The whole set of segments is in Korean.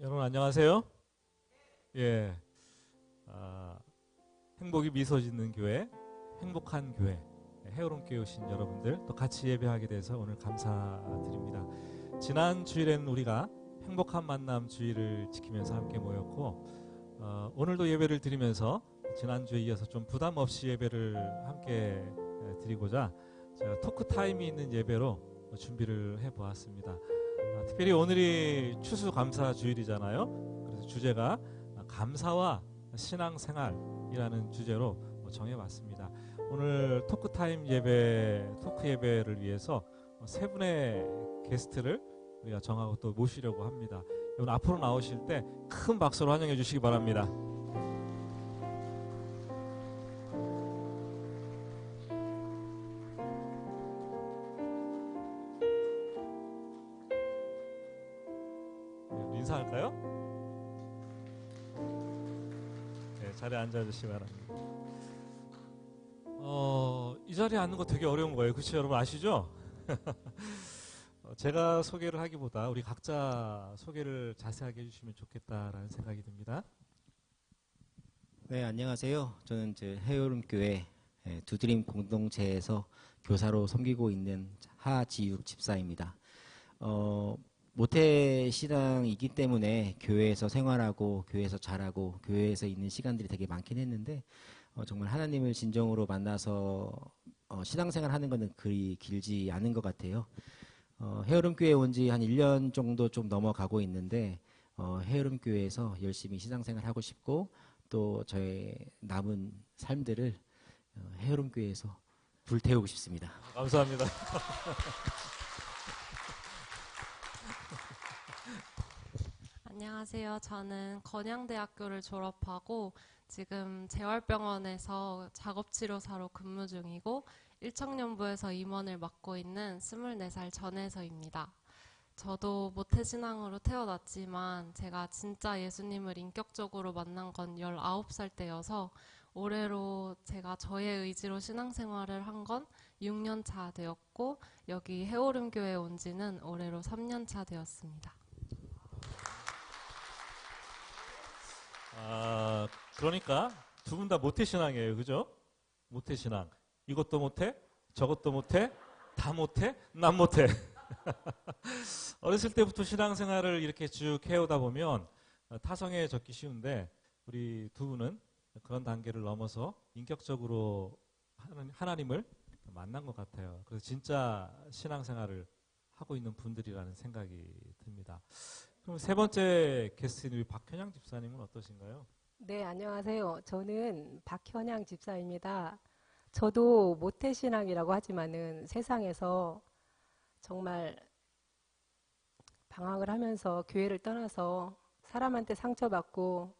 여러분 안녕하세요. 예, 행복이 미소 짓는 교회, 행복한 교회, 헤어론 교회 오신 여러분들 또 같이 예배하게 돼서 오늘 감사드립니다. 지난 주일에는 우리가 행복한 만남 주일을 지키면서 함께 모였고 오늘도 예배를 드리면서 지난주에 이어서 좀 부담 없이 예배를 함께 드리고자 제가 토크 타임이 있는 예배로 준비를 해보았습니다. 특별히 오늘이 추수감사 주일이잖아요. 그래서 주제가 감사와 신앙생활이라는 주제로 정해봤습니다. 오늘 토크타임 예배, 토크 예배를 위해서 세 분의 게스트를 우리가 정하고 또 모시려고 합니다. 여러분 앞으로 나오실 때 큰 박수로 환영해 주시기 바랍니다. 인사할까요? 네, 자리에 앉아주시기 바랍니다. 이 자리에 앉는 거 되게 어려운 거예요. 그렇죠? 여러분 아시죠? 제가 소개를 하기보다 우리 각자 소개를 자세하게 해주시면 좋겠다라는 생각이 듭니다. 네, 안녕하세요. 저는 헤어룸교회 두드림 공동체에서 교사로 섬기고 있는 하지육 집사입니다. 모태신앙이기 때문에 교회에서 생활하고 교회에서 자라고 교회에서 있는 시간들이 되게 많긴 했는데 정말 하나님을 진정으로 만나서 신앙생활 하는 것은 그리 길지 않은 것 같아요. 헤어룸교회 온 지 한 1년 정도 좀 넘어가고 있는데 헤어룸교회에서 열심히 신앙생활 하고 싶고 또 저의 남은 삶들을 헤어룸교회에서 불태우고 싶습니다. 감사합니다. 안녕하세요. 저는 건양대학교를 졸업하고 지금 재활병원에서 작업치료사로 근무 중이고 일청년부에서 임원을 맡고 있는 24살 전혜서입니다. 저도 모태신앙으로 태어났지만 제가 진짜 예수님을 인격적으로 만난 건 19살 때여서 올해로 제가 저의 의지로 신앙생활을 한 건 6년 차 되었고 여기 헤어룸교회에 온 지는 올해로 3년 차 되었습니다. 그러니까 두 분 다 모태신앙이에요. 그죠? 모태신앙. 이것도 못해, 저것도 못해, 다 못해, 난 못해. 어렸을 때부터 신앙생활을 이렇게 쭉 해오다 보면 타성에 젖기 쉬운데 우리 두 분은 그런 단계를 넘어서 인격적으로 하나님을 만난 것 같아요. 그래서 진짜 신앙생활을 하고 있는 분들이라는 생각이 듭니다. 그럼 세 번째 게스트인 우리 박현양 집사님은 어떠신가요? 네, 안녕하세요. 저는 박현양 집사입니다. 저도 모태신앙이라고 하지만은 세상에서 정말 방황을 하면서 교회를 떠나서 사람한테 상처받고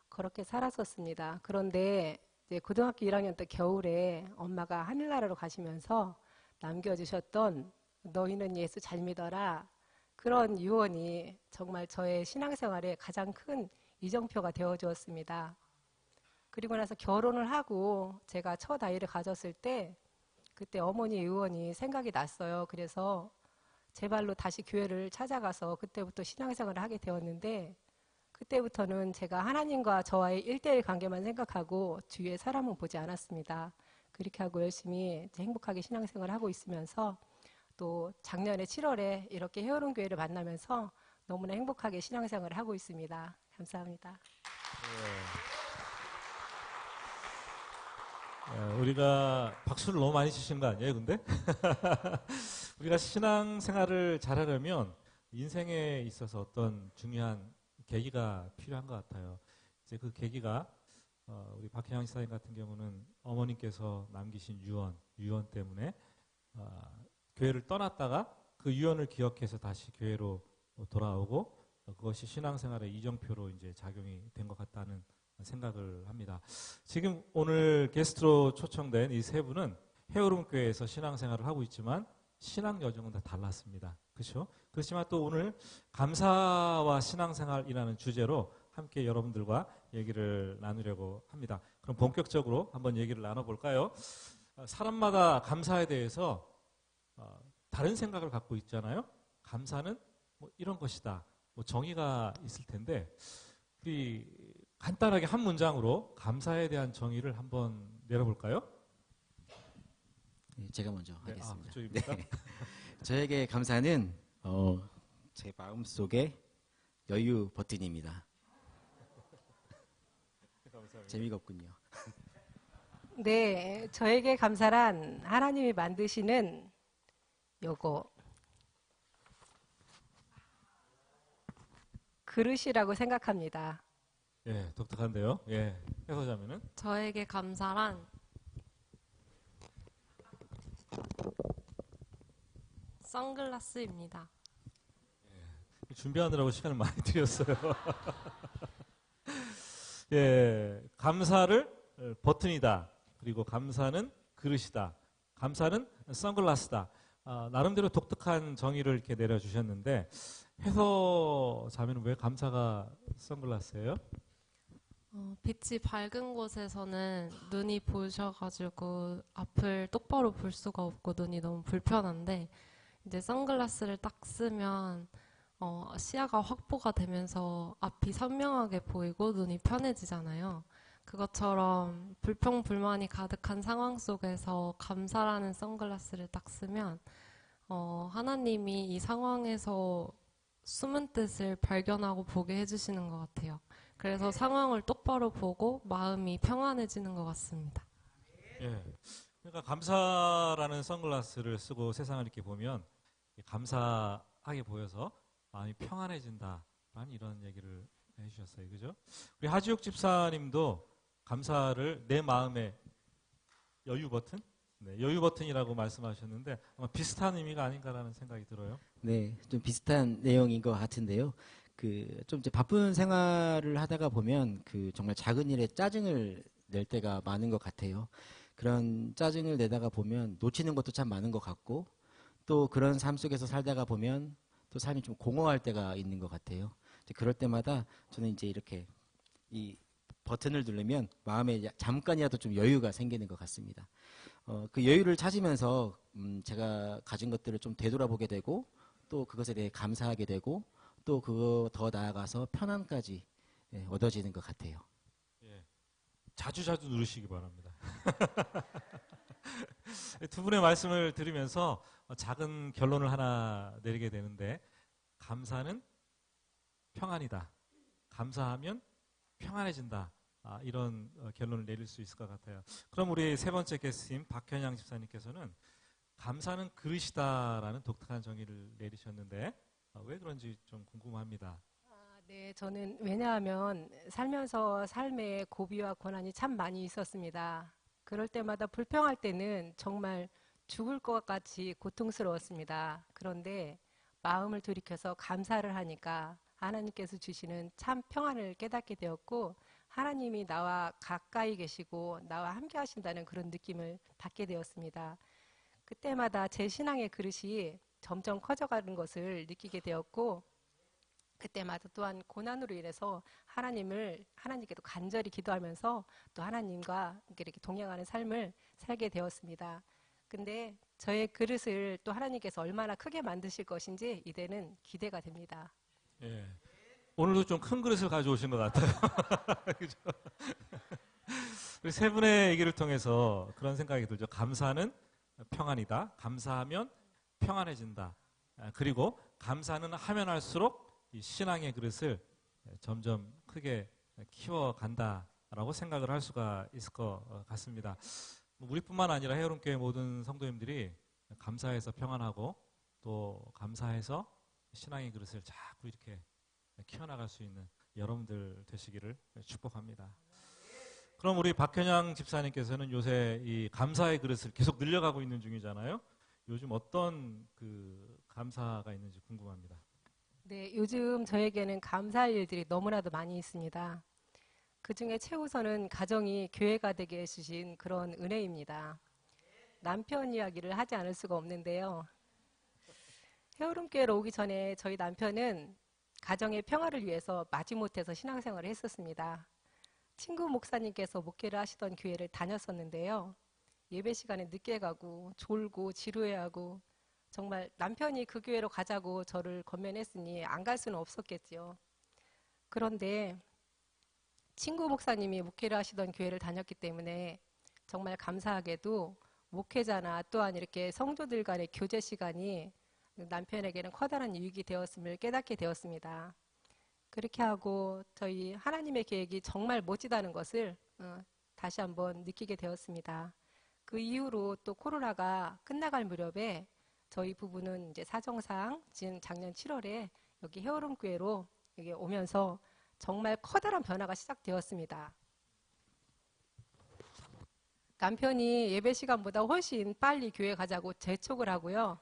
그렇게 살았었습니다. 그런데 이제 고등학교 1학년 때 겨울에 엄마가 하늘나라로 가시면서 남겨주셨던 너희는 예수 잘 믿어라. 그런 유언이 정말 저의 신앙생활에 가장 큰 이정표가 되어주었습니다. 그리고 나서 결혼을 하고 제가 첫 아이를 가졌을 때 그때 어머니 유언이 생각이 났어요. 그래서 제 발로 다시 교회를 찾아가서 그때부터 신앙생활을 하게 되었는데 그때부터는 제가 하나님과 저와의 1대1 관계만 생각하고 주위의 사람은 보지 않았습니다. 그렇게 하고 열심히 행복하게 신앙생활을 하고 있으면서 또 작년에 7월에 이렇게 헤어룸교회를 만나면서 너무나 행복하게 신앙생활을 하고 있습니다. 감사합니다. 우리가 박수를 너무 많이 치신 거 아니에요, 근데? 우리가 신앙생활을 잘하려면 인생에 있어서 어떤 중요한 계기가 필요한 것 같아요. 이제 그 계기가 우리 박현양 집사님 같은 경우는 어머님께서 남기신 유언 때문에 교회를 떠났다가 그 유언을 기억해서 다시 교회로 돌아오고 그것이 신앙생활의 이정표로 이제 작용이 된 것 같다는 생각을 합니다. 지금 오늘 게스트로 초청된 이 세 분은 헤어룸 교회에서 신앙생활을 하고 있지만 신앙 여정은 다 달랐습니다. 그렇죠? 그렇지만 또 오늘 감사와 신앙생활이라는 주제로 함께 여러분들과 얘기를 나누려고 합니다. 그럼 본격적으로 한번 얘기를 나눠볼까요? 사람마다 감사에 대해서 다른 생각을 갖고 있잖아요. 감사는 뭐 이런 것이다. 뭐 정의가 있을 텐데 우리 간단하게 한 문장으로 감사에 대한 정의를 한번 내려볼까요? 네, 제가 먼저 네, 하겠습니다. 그쪽입니까? 네. 저에게 감사는 제 마음속에 여유 버튼입니다. 감사합니다. 재미가 없군요. 네, 저에게 감사란 하나님이 만드시는 요거 그릇이라고 생각합니다. 예, 독특한데요. 예, 해서자면은 저에게 감사란 선글라스입니다. 준비하느라고 시간을 많이 들였어요. 예, 감사를 버튼이다. 그리고 감사는 그릇이다. 감사는 선글라스다. 나름대로 독특한 정의를 이렇게 내려주셨는데 해서자면 왜 감사가 선글라스예요? 빛이 밝은 곳에서는 눈이 부셔가지고 앞을 똑바로 볼 수가 없고 눈이 너무 불편한데 이제 선글라스를 딱 쓰면 시야가 확보가 되면서 앞이 선명하게 보이고 눈이 편해지잖아요. 그것처럼 불평불만이 가득한 상황 속에서 감사라는 선글라스를 딱 쓰면 하나님이 이 상황에서 숨은 뜻을 발견하고 보게 해주시는 것 같아요. 그래서 상황을 똑바로 보고 마음이 평안해지는 것 같습니다. 예. 그러니까 감사라는 선글라스를 쓰고 세상을 이렇게 보면 감사하게 보여서 마음이 평안해진다라는 이런 얘기를 해주셨어요. 그죠? 우리 하지욱 집사님도 감사를 내 마음의 여유 버튼? 네, 여유 버튼이라고 말씀하셨는데 아마 비슷한 의미가 아닌가라는 생각이 들어요. 네, 좀 비슷한 내용인 것 같은데요. 좀 이제 바쁜 생활을 하다가 보면 정말 작은 일에 짜증을 낼 때가 많은 것 같아요. 그런 짜증을 내다가 보면 놓치는 것도 참 많은 것 같고 또 그런 삶 속에서 살다가 보면 또 삶이 좀 공허할 때가 있는 것 같아요. 그럴 때마다 저는 이제 이렇게 이 버튼을 누르면 마음에 잠깐이라도 좀 여유가 생기는 것 같습니다. 그 여유를 찾으면서 제가 가진 것들을 좀 되돌아보게 되고 또 그것에 대해 감사하게 되고 또 그거 더 나아가서 편안까지 얻어지는 것 같아요. 예. 자주 누르시기 바랍니다. 두 분의 말씀을 들으면서 작은 결론을 하나 내리게 되는데 감사는 평안이다. 감사하면 평안해진다. 이런 결론을 내릴 수 있을 것 같아요. 그럼 우리 세 번째 게스트인 박현양 집사님께서는 감사는 그릇이다라는 독특한 정의를 내리셨는데 왜 그런지 좀 궁금합니다. 네, 저는 왜냐하면 살면서 삶의 고비와 고난이 참 많이 있었습니다. 그럴 때마다 불평할 때는 정말 죽을 것 같이 고통스러웠습니다. 그런데 마음을 돌이켜서 감사를 하니까 하나님께서 주시는 참 평안을 깨닫게 되었고 하나님이 나와 가까이 계시고 나와 함께 하신다는 그런 느낌을 받게 되었습니다. 그때마다 제 신앙의 그릇이 점점 커져가는 것을 느끼게 되었고 그때마다 또한 고난으로 인해서 하나님께도 간절히 기도하면서 또 하나님과 이렇게 동행하는 삶을 살게 되었습니다. 근데 저의 그릇을 또 하나님께서 얼마나 크게 만드실 것인지 이제는 기대가 됩니다. 예. 오늘도 좀 큰 그릇을 가져오신 것 같아요. 그죠? 우리 세 분의 얘기를 통해서 그런 생각이 들죠. 감사는 평안이다. 감사하면 평안해진다. 그리고 감사는 하면 할수록 이 신앙의 그릇을 점점 크게 키워간다라고 생각을 할 수가 있을 것 같습니다. 우리뿐만 아니라 헤어론교회 모든 성도님들이 감사해서 평안하고 또 감사해서 신앙의 그릇을 자꾸 이렇게 키워나갈 수 있는 여러분들 되시기를 축복합니다. 그럼 우리 박현양 집사님께서는 요새 이 감사의 그릇을 계속 늘려가고 있는 중이잖아요. 요즘 어떤 감사가 있는지 궁금합니다. 네, 요즘 저에게는 감사할 일들이 너무나도 많이 있습니다. 그 중에 최우선은 가정이 교회가 되게 해주신 그런 은혜입니다. 남편 이야기를 하지 않을 수가 없는데요. 헤어룸교회로 오기 전에 저희 남편은 가정의 평화를 위해서 마지못해서 신앙생활을 했었습니다. 친구 목사님께서 목회를 하시던 교회를 다녔었는데요. 예배 시간에 늦게 가고 졸고 지루해하고 정말 남편이 그 교회로 가자고 저를 권면했으니 안 갈 수는 없었겠지요. 그런데 친구 목사님이 목회를 하시던 교회를 다녔기 때문에 정말 감사하게도 목회자나 또한 이렇게 성도들 간의 교제 시간이 남편에게는 커다란 유익이 되었음을 깨닫게 되었습니다. 그렇게 하고 저희 하나님의 계획이 정말 멋지다는 것을 다시 한번 느끼게 되었습니다. 그 이후로 또 코로나가 끝나갈 무렵에 저희 부부는 이제 사정상 지금 작년 7월에 여기 헤어롬 교회로 여기 오면서 정말 커다란 변화가 시작되었습니다. 남편이 예배 시간보다 훨씬 빨리 교회 가자고 재촉을 하고요.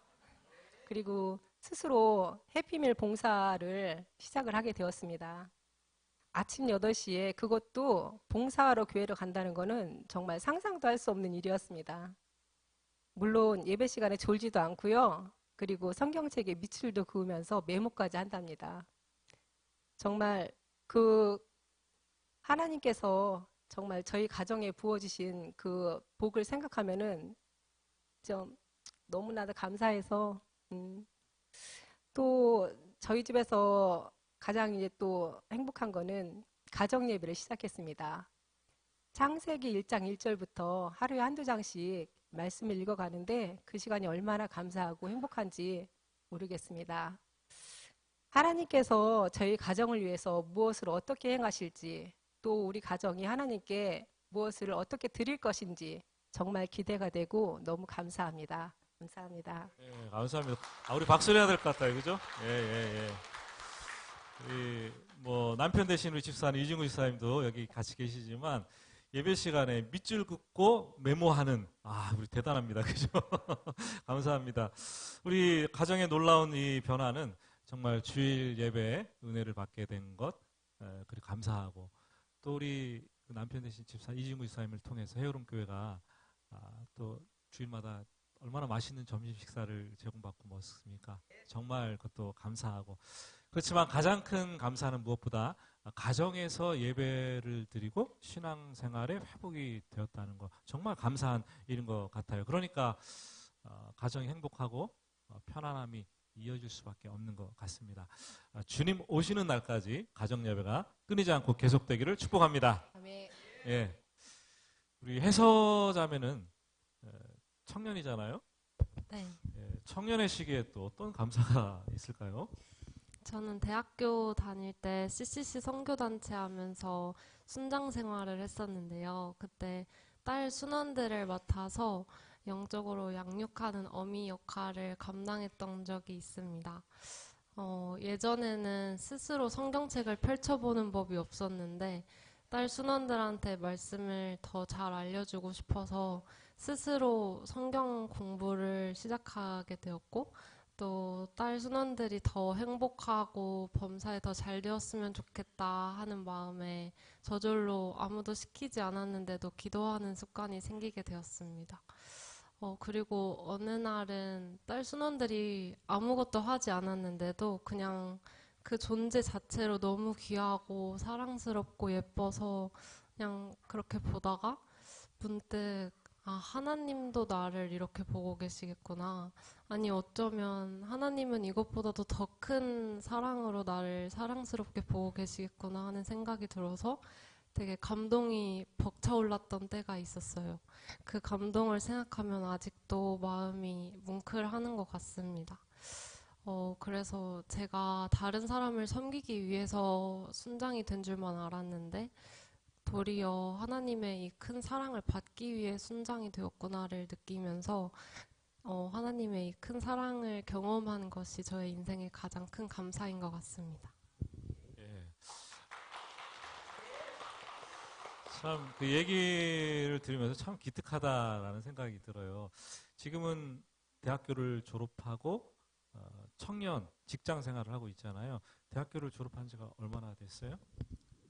그리고 스스로 해피밀 봉사를 시작을 하게 되었습니다. 아침 8시에 그것도 봉사하러 교회를 간다는 것은 정말 상상도 할 수 없는 일이었습니다. 물론 예배 시간에 졸지도 않고요. 그리고 성경책에 밑줄도 그으면서 메모까지 한답니다. 정말 그 하나님께서 정말 저희 가정에 부어주신 그 복을 생각하면은 좀 너무나도 감사해서 또 저희 집에서 가장 이제 또 행복한 거는 가정 예배를 시작했습니다. 창세기 1장 1절부터 하루에 한두 장씩 말씀을 읽어가는데 그 시간이 얼마나 감사하고 행복한지 모르겠습니다. 하나님께서 저희 가정을 위해서 무엇을 어떻게 행하실지 또 우리 가정이 하나님께 무엇을 어떻게 드릴 것인지 정말 기대가 되고 너무 감사합니다. 감사합니다. 예, 감사합니다. 우리 박수 내야 될 것 같아요. 그죠? 예, 예, 예. 뭐, 남편 되신 우리 집사님, 이진구 집사님도 여기 같이 계시지만, 예배 시간에 밑줄 긋고 메모하는, 우리 대단합니다. 그죠? 감사합니다. 우리 가정의 놀라운 이 변화는 정말 주일 예배에 은혜를 받게 된 것, 그리고 감사하고, 또 우리 남편 되신 집사, 이진구 집사님을 통해서 헤어롬 교회가 또 주일마다 얼마나 맛있는 점심 식사를 제공받고 먹었습니까? 정말 그것도 감사하고. 그렇지만 가장 큰 감사는 무엇보다 가정에서 예배를 드리고 신앙생활에 회복이 되었다는 거 정말 감사한 일인 것 같아요. 그러니까 가정이 행복하고 편안함이 이어질 수밖에 없는 것 같습니다. 주님 오시는 날까지 가정 예배가 끊이지 않고 계속되기를 축복합니다. 아멘. 예, 우리 해서자매는 청년이잖아요. 네. 예, 청년의 시기에 또 어떤 감사가 있을까요? 저는 대학교 다닐 때 CCC 선교단체 하면서 순장 생활을 했었는데요. 그때 딸 순원들을 맡아서 영적으로 양육하는 어미 역할을 감당했던 적이 있습니다. 예전에는 스스로 성경책을 펼쳐보는 법이 없었는데 딸 순원들한테 말씀을 더 잘 알려주고 싶어서 스스로 성경 공부를 시작하게 되었고 또 딸 순원들이 더 행복하고 범사에 더 잘 되었으면 좋겠다 하는 마음에 저절로 아무도 시키지 않았는데도 기도하는 습관이 생기게 되었습니다. 그리고 어느 날은 딸 순원들이 아무것도 하지 않았는데도 그냥 그 존재 자체로 너무 귀하고 사랑스럽고 예뻐서 그냥 그렇게 보다가 문득 하나님도 나를 이렇게 보고 계시겠구나. 아니, 어쩌면 하나님은 이것보다도 더 큰 사랑으로 나를 사랑스럽게 보고 계시겠구나 하는 생각이 들어서 되게 감동이 벅차올랐던 때가 있었어요. 그 감동을 생각하면 아직도 마음이 뭉클하는 것 같습니다. 그래서 제가 다른 사람을 섬기기 위해서 순장이 된 줄만 알았는데 도리어 하나님의 이 큰 사랑을 받기 위해 순장이 되었구나를 느끼면서 하나님의 이 큰 사랑을 경험한 것이 저의 인생의 가장 큰 감사인 것 같습니다. 예. 참 그 얘기를 들으면서 참 기특하다라는 생각이 들어요. 지금은 대학교를 졸업하고 청년 직장 생활을 하고 있잖아요. 대학교를 졸업한 지가 얼마나 됐어요?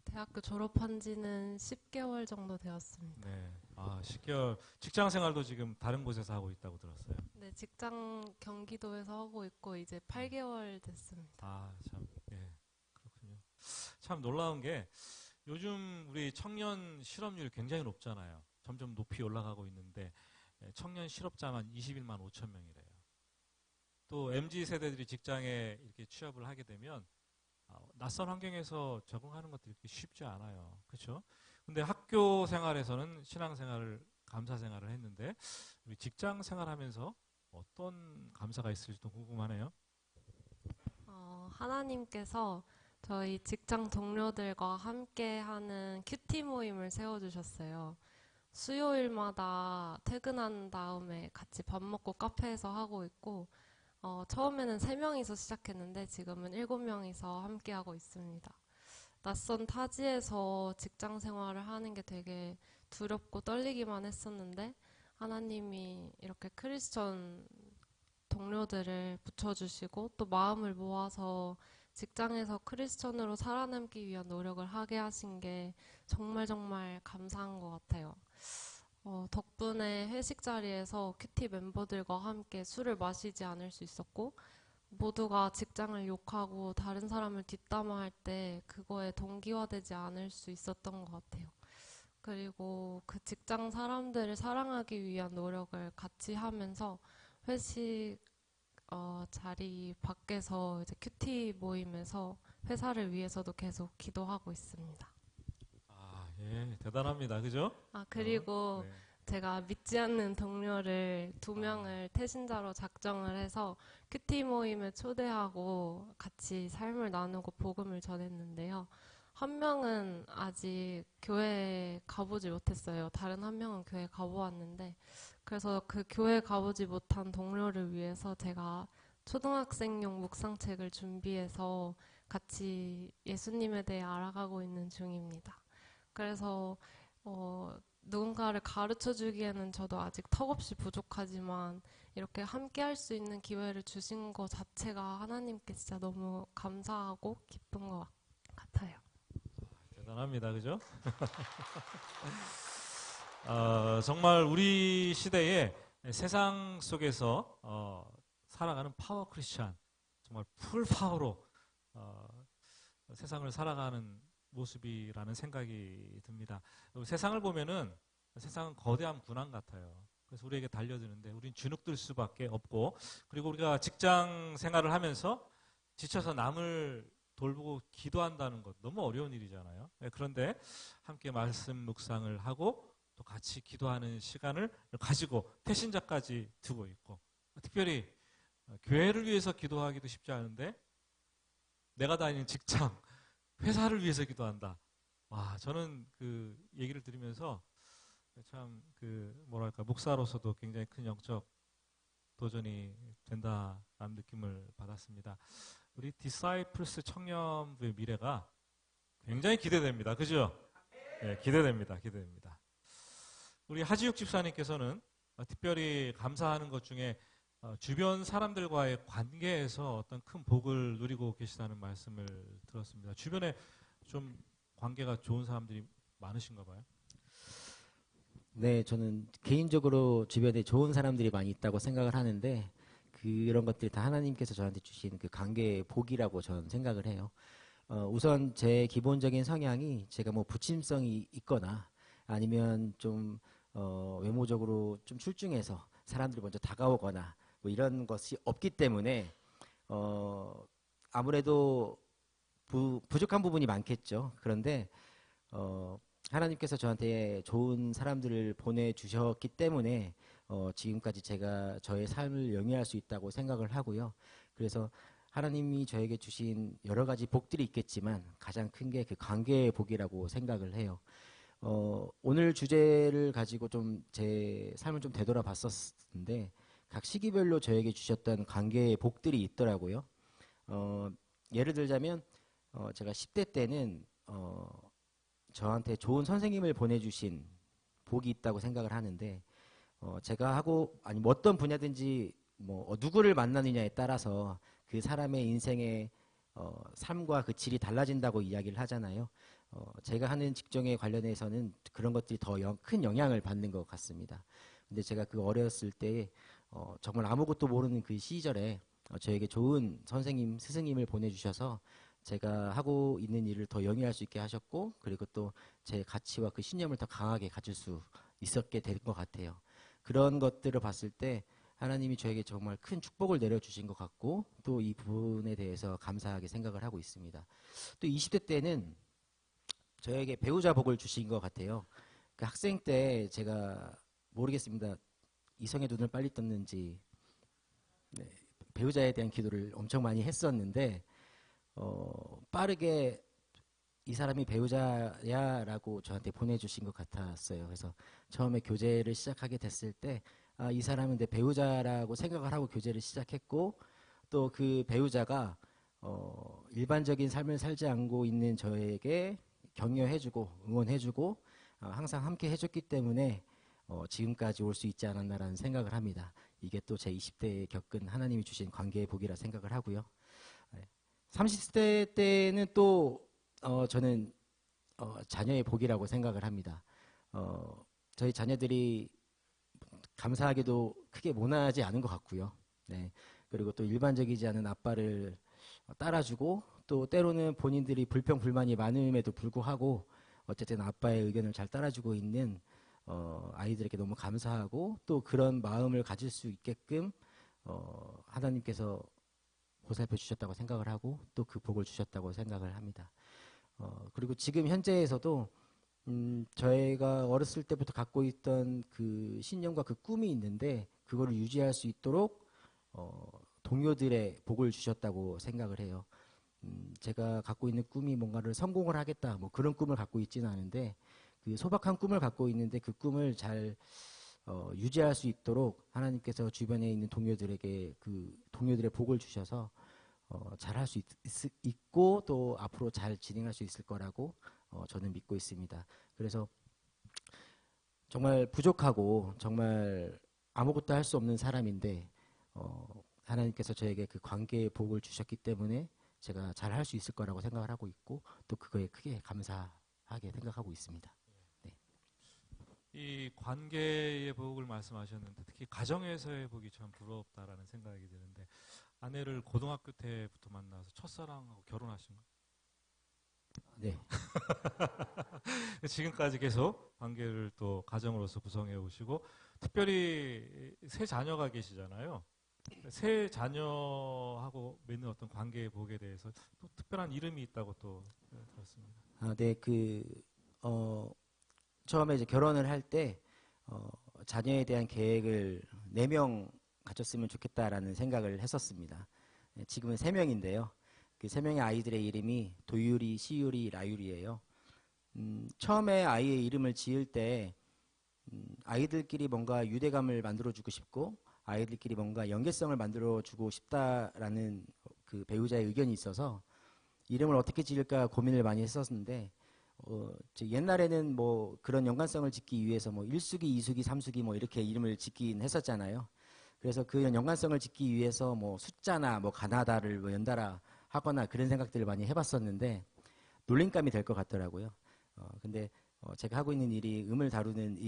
대학교 졸업한 지는 10개월 정도 되었습니다. 네. 10개월. 직장 생활도 지금 다른 곳에서 하고 있다고 들었어요. 네, 직장 경기도에서 하고 있고 이제 8개월 됐습니다. 참. 예. 그렇군요. 참 놀라운 게 요즘 우리 청년 실업률이 굉장히 높잖아요. 점점 높이 올라가고 있는데 청년 실업자만 21만 5천 명이래요. 또 MZ 세대들이 직장에 이렇게 취업을 하게 되면 낯선 환경에서 적응하는 것들이 그렇게 쉽지 않아요. 그렇죠? 근데 학교 생활에서는 신앙생활을, 감사생활을 했는데 우리 직장 생활하면서 어떤 감사가 있을지도 궁금하네요. 하나님께서 저희 직장 동료들과 함께하는 큐티 모임을 세워주셨어요. 수요일마다 퇴근한 다음에 같이 밥 먹고 카페에서 하고 있고, 처음에는 3명이서 시작했는데 지금은 7명이서 함께하고 있습니다. 낯선 타지에서 직장 생활을 하는 게 되게 두렵고 떨리기만 했었는데 하나님이 이렇게 크리스천 동료들을 붙여주시고 또 마음을 모아서 직장에서 크리스천으로 살아남기 위한 노력을 하게 하신 게 정말 정말 감사한 것 같아요. 덕분에 회식 자리에서 큐티 멤버들과 함께 술을 마시지 않을 수 있었고 모두가 직장을 욕하고 다른 사람을 뒷담화할 때 그거에 동기화되지 않을 수 있었던 것 같아요. 그리고 그 직장 사람들을 사랑하기 위한 노력을 같이 하면서 회식 자리 밖에서 이제 큐티 모임에서 회사를 위해서도 계속 기도하고 있습니다. 예, 대단합니다. 그죠? 그리고 네. 제가 믿지 않는 동료를 2명을 태신자로 작정을 해서 큐티 모임에 초대하고 같이 삶을 나누고 복음을 전했는데요. 한 명은 아직 교회에 가보지 못했어요. 다른 한 명은 교회에 가보았는데 그래서 그 교회에 가보지 못한 동료를 위해서 제가 초등학생용 묵상책을 준비해서 같이 예수님에 대해 알아가고 있는 중입니다. 그래서 누군가를 가르쳐 주기에는 저도 아직 턱없이 부족하지만 이렇게 함께 할 수 있는 기회를 주신 것 자체가 하나님께 진짜 너무 감사하고 기쁜 것 같아요. 대단합니다. 그죠? 정말 우리 시대에 세상 속에서 살아가는 파워 크리스찬, 정말 풀 파워로 세상을 살아가는 모습이라는 생각이 듭니다. 세상을 보면은 세상은 거대한 군왕 같아요. 그래서 우리에게 달려드는데 우린 주눅들 수밖에 없고, 그리고 우리가 직장 생활을 하면서 지쳐서 남을 돌보고 기도한다는 것 너무 어려운 일이잖아요. 그런데 함께 말씀 묵상을 하고 또 같이 기도하는 시간을 가지고 태신자까지 두고 있고, 특별히 교회를 위해서 기도하기도 쉽지 않은데 내가 다니는 직장, 회사를 위해서 기도한다. 와, 저는 그 얘기를 들으면서 참 뭐랄까, 목사로서도 굉장히 큰 영적 도전이 된다라는 느낌을 받았습니다. 우리 디사이플스 청년부의 미래가 굉장히 기대됩니다. 그죠? 네, 기대됩니다. 우리 하지육 집사님께서는 특별히 감사하는 것 중에 주변 사람들과의 관계에서 어떤 큰 복을 누리고 계시다는 말씀을 들었습니다. 주변에 좀 관계가 좋은 사람들이 많으신가 봐요? 네, 저는 개인적으로 주변에 좋은 사람들이 많이 있다고 생각을 하는데 그런 것들이 다 하나님께서 저한테 주신 그 관계의 복이라고 저는 생각을 해요. 우선 제 기본적인 성향이 제가 뭐 부침성이 있거나 아니면 좀 외모적으로 좀 출중해서 사람들이 먼저 다가오거나 뭐 이런 것이 없기 때문에 아무래도 부족한 부분이 많겠죠. 그런데 하나님께서 저한테 좋은 사람들을 보내주셨기 때문에 지금까지 제가 저의 삶을 영위할 수 있다고 생각을 하고요. 그래서 하나님이 저에게 주신 여러 가지 복들이 있겠지만 가장 큰 게 그 관계의 복이라고 생각을 해요. 오늘 주제를 가지고 좀 제 삶을 좀 되돌아봤었는데 각 시기별로 저에게 주셨던 관계의 복들이 있더라고요. 예를 들자면 제가 10대 때는 저한테 좋은 선생님을 보내주신 복이 있다고 생각을 하는데 제가 하고 아니 뭐 어떤 분야든지 뭐 누구를 만나느냐에 따라서 그 사람의 인생의 삶과 그 질이 달라진다고 이야기를 하잖아요. 제가 하는 직종에 관련해서는 그런 것들이 더 큰 영향을 받는 것 같습니다. 근데 제가 그 어렸을 때 정말 아무것도 모르는 그 시절에 저에게 좋은 선생님, 스승님을 보내주셔서 제가 하고 있는 일을 더 영위할 수 있게 하셨고 그리고 또 제 가치와 그 신념을 더 강하게 가질 수 있었게 될 것 같아요. 그런 것들을 봤을 때 하나님이 저에게 정말 큰 축복을 내려주신 것 같고 또 이 부분에 대해서 감사하게 생각을 하고 있습니다. 또 20대 때는 저에게 배우자 복을 주신 것 같아요. 그 학생 때 제가 모르겠습니다. 이성의 눈을 빨리 떴는지 네, 배우자에 대한 기도를 엄청 많이 했었는데 빠르게 이 사람이 배우자야라고 저한테 보내주신 것 같았어요. 그래서 처음에 교제를 시작하게 됐을 때 이 사람은 내 배우자라고 생각을 하고 교제를 시작했고 또 그 배우자가 일반적인 삶을 살지 않고 있는 저에게 격려해주고 응원해주고 항상 함께 해줬기 때문에 지금까지 올 수 있지 않았나라는 생각을 합니다. 이게 또 제 20대에 겪은 하나님이 주신 관계의 복이라 생각을 하고요. 30대 때는 또 저는 자녀의 복이라고 생각을 합니다. 저희 자녀들이 감사하게도 크게 모나지 않은 것 같고요. 네. 그리고 또 일반적이지 않은 아빠를 따라주고 또 때로는 본인들이 불평불만이 많음에도 불구하고 어쨌든 아빠의 의견을 잘 따라주고 있는 아이들에게 너무 감사하고 또 그런 마음을 가질 수 있게끔 하나님께서 보살펴 주셨다고 생각을 하고 또 그 복을 주셨다고 생각을 합니다. 그리고 지금 현재에서도 저희가 어렸을 때부터 갖고 있던 그 신념과 그 꿈이 있는데 그거를 유지할 수 있도록 동료들의 복을 주셨다고 생각을 해요. 제가 갖고 있는 꿈이 뭔가를 성공을 하겠다 뭐 그런 꿈을 갖고 있지는 않은데 그 소박한 꿈을 갖고 있는데 그 꿈을 잘 유지할 수 있도록 하나님께서 주변에 있는 동료들에게 그 동료들의 복을 주셔서 잘 할 수 있고 또 앞으로 잘 진행할 수 있을 거라고 저는 믿고 있습니다. 그래서 정말 부족하고 정말 아무것도 할 수 없는 사람인데 하나님께서 저에게 그 관계의 복을 주셨기 때문에 제가 잘 할 수 있을 거라고 생각을 하고 있고 또 그거에 크게 감사하게 생각하고 있습니다. 네. 이 관계의 복을 말씀하셨는데 특히 가정에서의 복이 참 부럽다라는 생각이 드는데 아내를 고등학교 때부터 만나서 첫사랑하고 결혼하신 거? 네. 지금까지 계속 관계를 또 가정으로서 구성해 오시고 특별히 세 자녀가 계시잖아요. 세 자녀하고 맺는 어떤 관계의 복에 대해서 또 특별한 이름이 있다고 또 들었습니다. 네, 처음에 이제 결혼을 할 때, 자녀에 대한 계획을 4명 가졌으면 좋겠다라는 생각을 했었습니다. 네, 지금은 3명인데요. 그 3명의 아이들의 이름이 도유리, 시유리, 라유리예요. 처음에 아이의 이름을 지을 때, 아이들끼리 뭔가 유대감을 만들어주고 싶고, 아이들끼리 뭔가 연계성을 만들어주고 싶다라는 그 배우자의 의견이 있어서, 이름을 어떻게 지을까 고민을 많이 했었는데, 옛날에는 뭐 그런 연관성을 짓기 위해서 뭐 1수기, 2수기, 3수기 뭐 이렇게 이름을 짓긴 했었잖아요. 그래서 그 연관성을 짓기 위해서 뭐 숫자나 뭐 가나다를 뭐 연달아 하거나 그런 생각들을 많이 해봤었는데 놀림감이 될 것 같더라고요. 근데 제가 하고 있는 일이 음을 다루는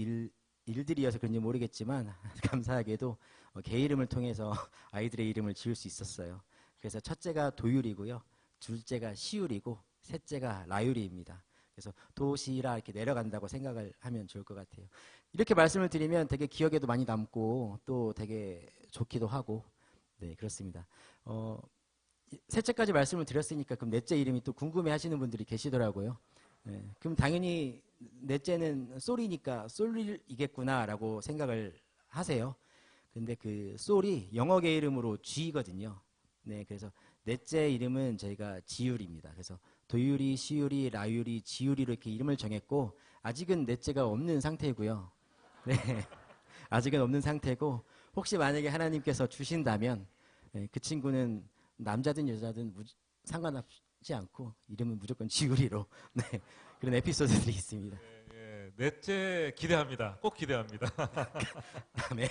일들이어서 그런지 모르겠지만 감사하게도 개 이름을 통해서 아이들의 이름을 지을 수 있었어요. 그래서 첫째가 도율이고요. 둘째가 시율이고 셋째가 라율이입니다. 그래서 도시라 이렇게 내려간다고 생각을 하면 좋을 것 같아요. 이렇게 말씀을 드리면 되게 기억에도 많이 남고 또 되게 좋기도 하고 네 그렇습니다. 셋째까지 말씀을 드렸으니까 그럼 넷째 이름이 또 궁금해하시는 분들이 계시더라고요. 네, 그럼 당연히 넷째는 솔이니까 솔이겠구나라고 생각을 하세요. 근데 그 솔이 영어계 이름으로 G거든요. 네, 그래서 넷째 이름은 저희가 지율입니다. 그래서 도율이, 시율이, 라율이, 지율이로 이렇게 이름을 정했고 아직은 넷째가 없는 상태고요. 네, 아직은 없는 상태고 혹시 만약에 하나님께서 주신다면 네, 그 친구는 남자든 여자든 상관없지 않고 이름은 무조건 지율이로 네, 그런 에피소드들이 있습니다. 예, 넷째 기대합니다. 꼭 기대합니다. 네.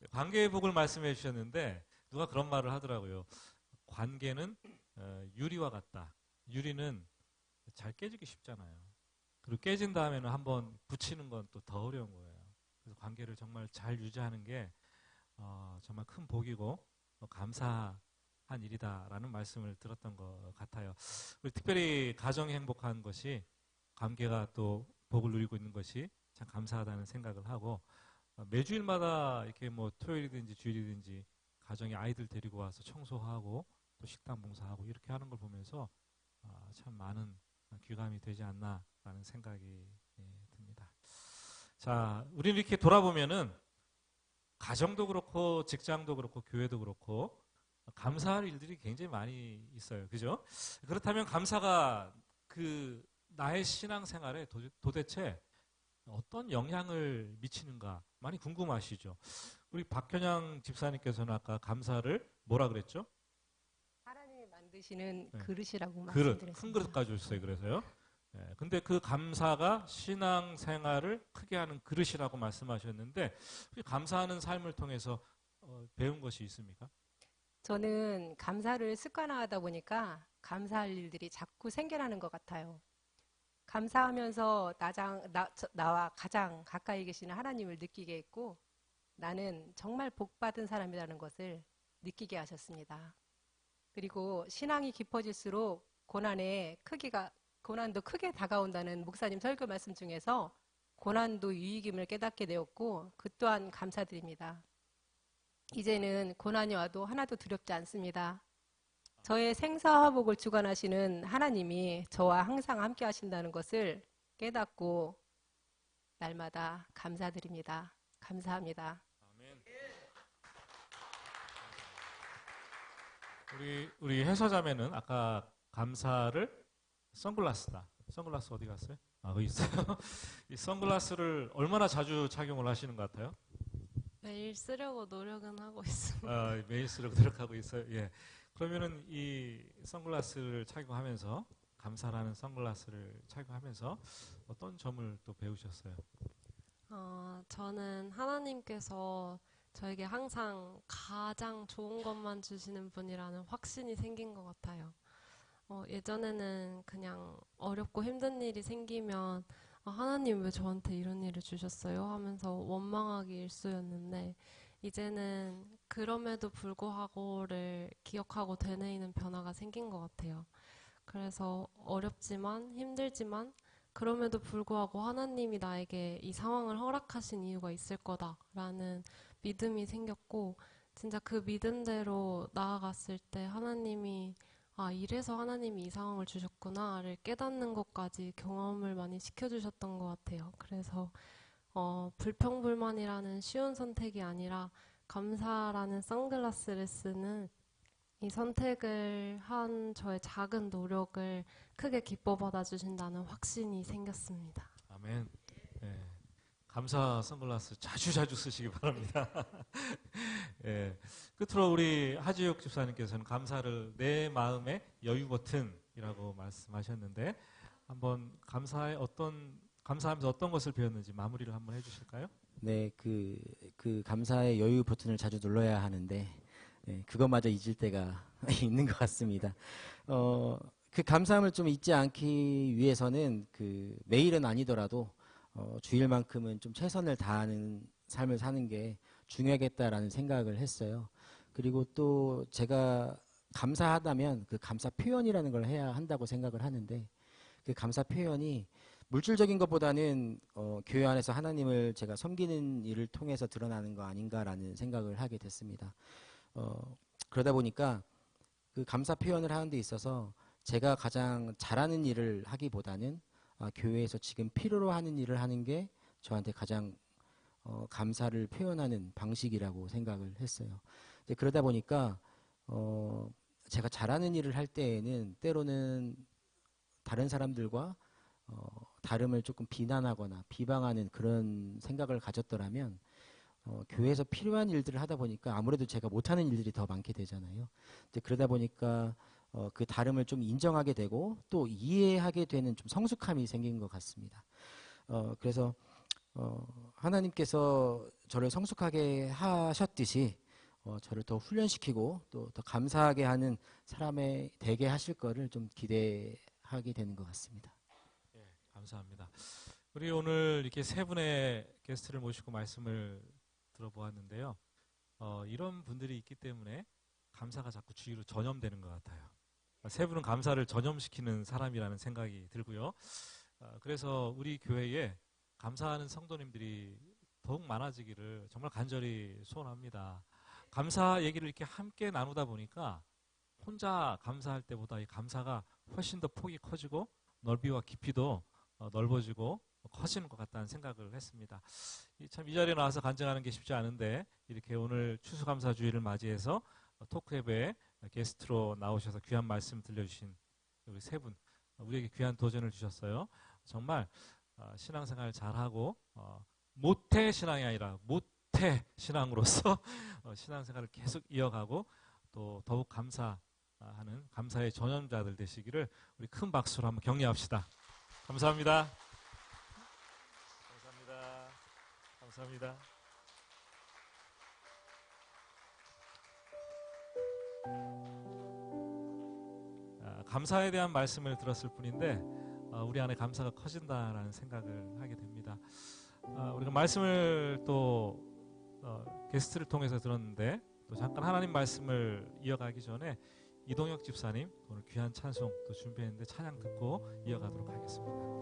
관계의 복을 말씀해 주셨는데 누가 그런 말을 하더라고요. 관계는 유리와 같다. 유리는 잘 깨지기 쉽잖아요. 그리고 깨진 다음에는 한번 붙이는 건 또 더 어려운 거예요. 그래서 관계를 정말 잘 유지하는 게 정말 큰 복이고 감사한 일이다라는 말씀을 들었던 것 같아요. 우리 특별히 가정이 행복한 것이 관계가 또 복을 누리고 있는 것이 참 감사하다는 생각을 하고 매주일마다 이렇게 뭐 토요일이든지 주일이든지 가정에 아이들 데리고 와서 청소하고 또 식당 봉사하고 이렇게 하는 걸 보면서 참 많은 귀감이 되지 않나라는 생각이 듭니다. 자, 우리는 이렇게 돌아보면은 가정도 그렇고 직장도 그렇고 교회도 그렇고 감사할 일들이 굉장히 많이 있어요. 그죠? 그렇다면 감사가 나의 신앙생활에 도대체 어떤 영향을 미치는가 많이 궁금하시죠? 우리 박현양 집사님께서는 아까 감사를 뭐라 그랬죠? 하나님이 만드시는 네. 그릇이라고 그릇, 말씀드렸습니다. 큰 그릇 가져오셨어요. 그래서요. 근데 그 감사가 신앙생활을 크게 하는 그릇이라고 말씀하셨는데 감사하는 삶을 통해서 배운 것이 있습니까? 저는 감사를 습관화하다 보니까 감사할 일들이 자꾸 생겨나는 것 같아요. 감사하면서 나와 가장 가까이 계시는 하나님을 느끼게 했고 나는 정말 복받은 사람이라는 것을 느끼게 하셨습니다. 그리고 신앙이 깊어질수록 고난도 크게 다가온다는 목사님 설교 말씀 중에서 고난도 유익임을 깨닫게 되었고 그 또한 감사드립니다. 이제는 고난이 와도 하나도 두렵지 않습니다. 저의 생사화복을 주관하시는 하나님이 저와 항상 함께 하신다는 것을 깨닫고 날마다 감사드립니다. 감사합니다. 아멘. 우리 해서자매는 아까 감사를 선글라스 어디 갔어요? 거기 있어요. 이 선글라스를 얼마나 자주 착용을 하시는 것 같아요? 매일 쓰려고 노력은 하고 있습니다. 매일 쓰려고 노력하고 있어요. 예. 그러면은 이 선글라스를 착용하면서 감사라는 선글라스를 착용하면서 어떤 점을 또 배우셨어요? 저는 하나님께서 저에게 항상 가장 좋은 것만 주시는 분이라는 확신이 생긴 것 같아요. 예전에는 그냥 어렵고 힘든 일이 생기면 하나님 왜 저한테 이런 일을 주셨어요? 하면서 원망하기 일쑤였는데 이제는 그럼에도 불구하고를 기억하고 되뇌이는 변화가 생긴 것 같아요. 그래서 어렵지만 힘들지만 그럼에도 불구하고 하나님이 나에게 이 상황을 허락하신 이유가 있을 거다라는 믿음이 생겼고 진짜 그 믿음대로 나아갔을 때 하나님이 이래서 하나님이 이 상황을 주셨구나를 깨닫는 것까지 경험을 많이 시켜주셨던 것 같아요. 그래서 불평불만이라는 쉬운 선택이 아니라 감사라는 선글라스를 쓰는 이 선택을 한 저의 작은 노력을 크게 기뻐 받아주신다는 확신이 생겼습니다. 아멘. 예. 감사 선글라스 자주 쓰시기 바랍니다. 예. 끝으로 우리 하지욱 집사님께서는 감사를 내 마음의 여유 버튼이라고 말씀하셨는데 한번 감사하면서 어떤 것을 배웠는지 마무리를 한번 해주실까요? 네, 그 감사의 여유 버튼을 자주 눌러야 하는데 그것마저 잊을 때가 있는 것 같습니다. 그 감사함을 좀 잊지 않기 위해서는 매일은 아니더라도 주일만큼은 좀 최선을 다하는 삶을 사는 게 중요하겠다라는 생각을 했어요. 그리고 또 제가 감사하다면 그 감사 표현이라는 걸 해야 한다고 생각을 하는데 그 감사 표현이 물질적인 것보다는 교회 안에서 하나님을 제가 섬기는 일을 통해서 드러나는 거 아닌가라는 생각을 하게 됐습니다. 그러다 보니까 그 감사 표현을 하는 데 있어서 제가 가장 잘하는 일을 하기보다는 교회에서 지금 필요로 하는 일을 하는 게 저한테 가장 감사를 표현하는 방식이라고 생각을 했어요. 그러다 보니까 제가 잘하는 일을 할 때에는 때로는 다른 사람들과 다름을 조금 비난하거나 비방하는 그런 생각을 가졌더라면 교회에서 필요한 일들을 하다 보니까 아무래도 제가 못하는 일들이 더 많게 되잖아요. 그러다 보니까 그 다름을 좀 인정하게 되고 또 이해하게 되는 좀 성숙함이 생긴 것 같습니다. 그래서 하나님께서 저를 성숙하게 하셨듯이 저를 더 훈련시키고 또 더 감사하게 하는 사람이 되게 하실 거를 좀 기대하게 되는 것 같습니다. 예, 감사합니다. 우리 오늘 이렇게 세 분의 게스트를 모시고 말씀을 들어보았는데요. 이런 분들이 있기 때문에 감사가 자꾸 주위로 전염되는 것 같아요. 세 분은 감사를 전염시키는 사람이라는 생각이 들고요. 그래서 우리 교회에 감사하는 성도님들이 더욱 많아지기를 정말 간절히 소원합니다. 감사 얘기를 이렇게 함께 나누다 보니까 혼자 감사할 때보다 이 감사가 훨씬 더 폭이 커지고 넓이와 깊이도 넓어지고 커지는 것 같다는 생각을 했습니다. 참 이 자리에 나와서 간증하는 게 쉽지 않은데 이렇게 오늘 추수감사주의를 맞이해서 토크앱에 게스트로 나오셔서 귀한 말씀 들려주신 우리 세 분, 우리에게 귀한 도전을 주셨어요. 정말 신앙생활 잘하고 모태 신앙이 아니라 모태 신앙으로서 신앙생활을 계속 이어가고 또 더욱 감사하는 감사의 전염자들 되시기를 우리 큰 박수로 한번 격려합시다. 감사합니다. 감사합니다. 감사합니다. 감사에 대한 말씀을 들었을 뿐인데 우리 안에 감사가 커진다라는 생각을 하게 됩니다. 우리가 말씀을 또 게스트를 통해서 들었는데 또 잠깐 하나님 말씀을 이어가기 전에 이동혁 집사님 오늘 귀한 찬송 또 준비했는데 찬양 듣고 이어가도록 하겠습니다.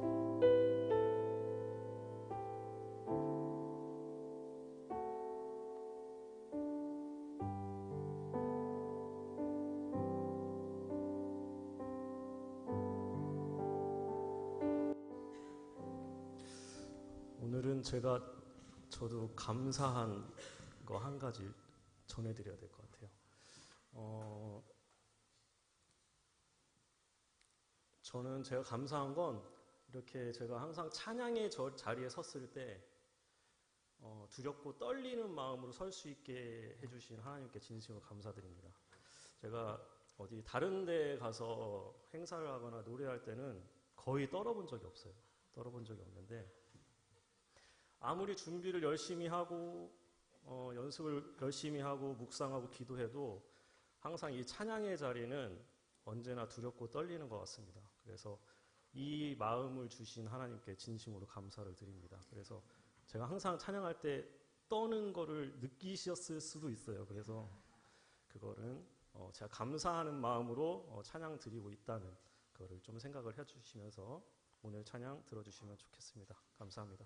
오늘은 저도 감사한 거 한 가지 전해드려야 될 것 같아요. 저는 제가 감사한 건 이렇게 제가 항상 찬양의 자리에 섰을 때 두렵고 떨리는 마음으로 설 수 있게 해주신 하나님께 진심으로 감사드립니다. 제가 어디 다른 데 가서 행사를 하거나 노래할 때는 거의 떨어본 적이 없어요. 떨어본 적이 없는데 아무리 준비를 열심히 하고 연습을 열심히 하고 묵상하고 기도해도 항상 이 찬양의 자리는 언제나 두렵고 떨리는 것 같습니다. 그래서 이 마음을 주신 하나님께 진심으로 감사를 드립니다. 그래서 제가 항상 찬양할 때 떠는 거를 느끼셨을 수도 있어요. 그래서 그거는 제가 감사하는 마음으로 찬양 드리고 있다는 거를 좀 생각을 해주시면서 오늘 찬양 들어주시면 좋겠습니다. 감사합니다.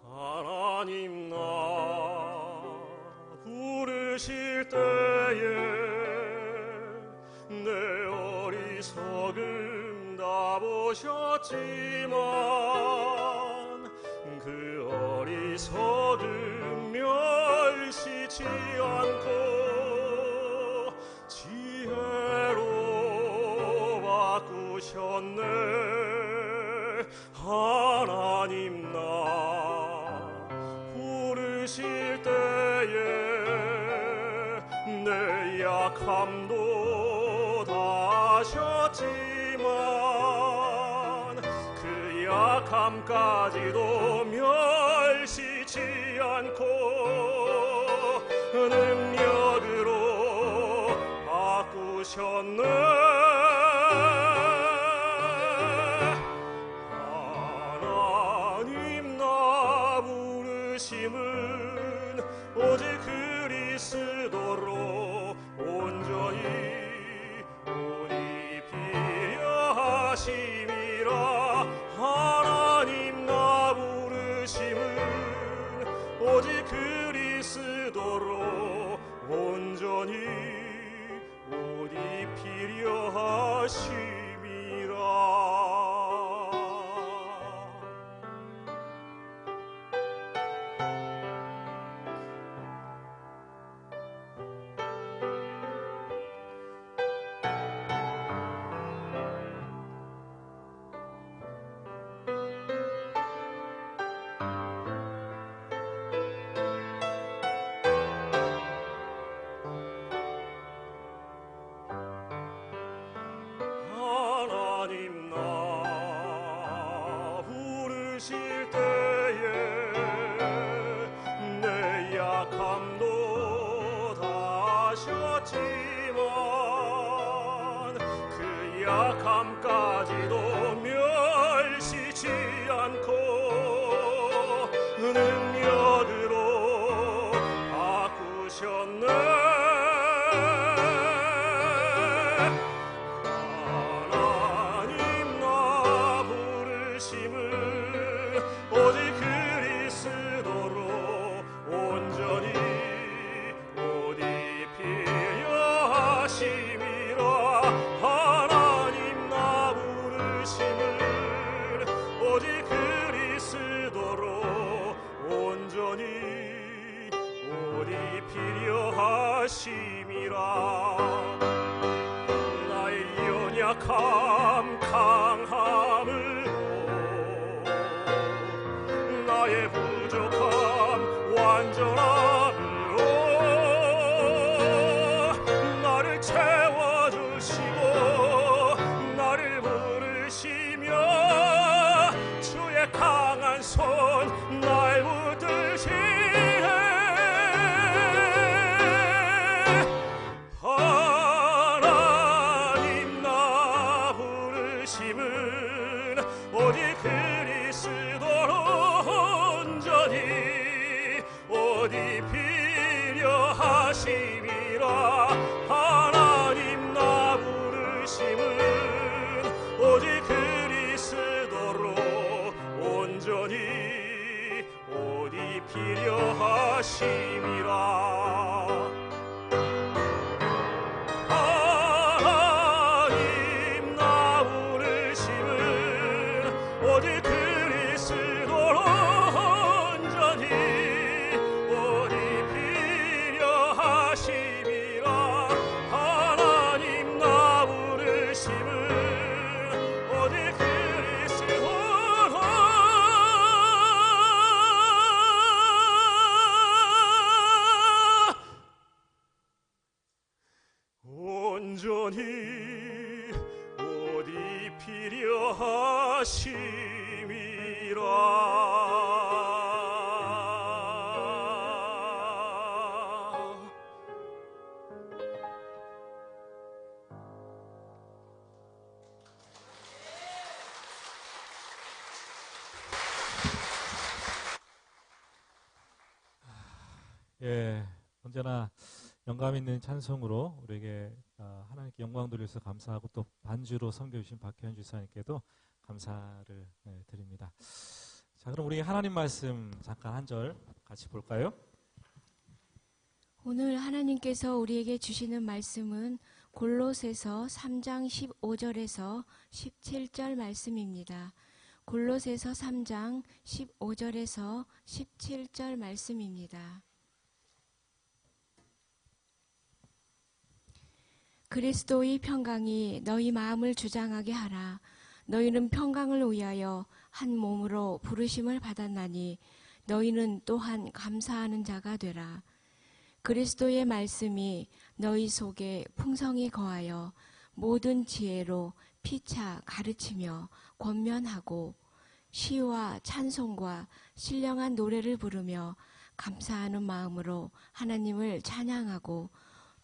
하나님 나 부르실 때에 내 어리석음 다 보셨지만 그 어리석음 멸시치 않고 지혜로 바꾸셨네. 하나님 나 부르실 때에 내 약함도 다 아셨지만 그 약함까지도 멸시치 않고 능력으로 바꾸셨네. 부르심은 오직 그리스도로 온전히 옷 입히려 하심이라. 하나님 나 부르심은 오직 그리스도로 온전히 옷 입히려 하심이라. 때까지도 멸시치 않고 능력으로 바꾸셨네. 하나님 나 부르심을 오직 그리스도로 온전히 옷 입히려 하심이라. 하나님 나 부르심을 오직 그리스도로 온전히 옷 입히려 하심이라. 나의 연약함 강함으로 나의 부족함 완전함으로 나를 채워주시고 나를 부르시며 주의 강한 손 날 붙드시네. 하나님 나 부르심은 오직 그리스도로 온전히 옷 입히려 하심이라. 하나님 나 부르심은 오직 그리스도로 온전히 옷 입히려 하심이라. 하나님 나 부르심은 오직 그리스도로 온전히 옷 입히려 하심이라. 하나님 나 부르심은 오직 그리스도로 온전히 옷 입히려 하심이라. 예, 언제나 영감 있는 찬송으로 우리에게 하나님께 영광 돌려서 감사하고 또 반주로 섬겨주신 박혜연 주사님께도 감사를 드립니다. 자, 그럼 우리 하나님 말씀 잠깐 한 절 같이 볼까요? 오늘 하나님께서 우리에게 주시는 말씀은 골로새서 3장 15절에서 17절 말씀입니다. 골로새서 3장 15절에서 17절 말씀입니다. 그리스도의 평강이 너희 마음을 주장하게 하라. 너희는 평강을 위하여 한 몸으로 부르심을 받았나니 너희는 또한 감사하는 자가 되라. 그리스도의 말씀이 너희 속에 풍성히 거하여 모든 지혜로 피차 가르치며 권면하고 시와 찬송과 신령한 노래를 부르며 감사하는 마음으로 하나님을 찬양하고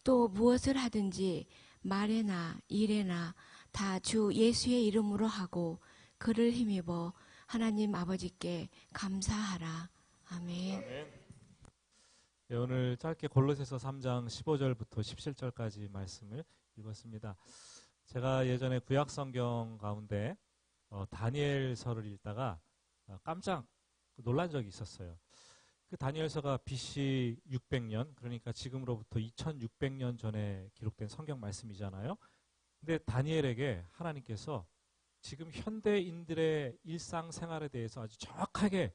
또 무엇을 하든지 말에나 일에나 다 주 예수의 이름으로 하고 그를 힘입어 하나님 아버지께 감사하라. 아멘. 네, 오늘 짧게 골로새서 3장 15절부터 17절까지 말씀을 읽었습니다. 제가 예전에 구약 성경 가운데 다니엘서를 읽다가 깜짝 놀란 적이 있었어요. 그 다니엘서가 BC 600년, 그러니까 지금으로부터 2600년 전에 기록된 성경 말씀이잖아요. 근데 다니엘에게 하나님께서 지금 현대인들의 일상생활에 대해서 아주 정확하게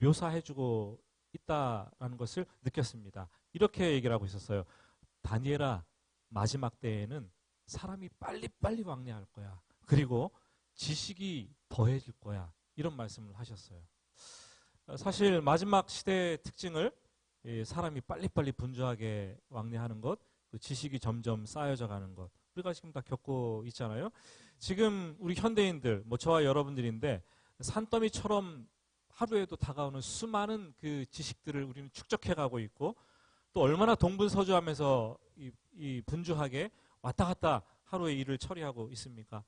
묘사해주고 있다라는 것을 느꼈습니다. 이렇게 얘기를 하고 있었어요. 다니엘아, 마지막 때에는 사람이 빨리빨리 왕래할 거야. 그리고 지식이 더해질 거야. 이런 말씀을 하셨어요. 사실 마지막 시대의 특징을 사람이 빨리빨리 분주하게 왕래하는 것, 그 지식이 점점 쌓여져 가는 것, 우리가 지금 다 겪고 있잖아요. 지금 우리 현대인들, 저와 여러분들인데 산더미처럼 하루에도 다가오는 수많은 그 지식들을 우리는 축적해 가고 있고, 또 얼마나 동분서주하면서 이 분주하게 왔다 갔다 하루의 일을 처리하고 있습니까?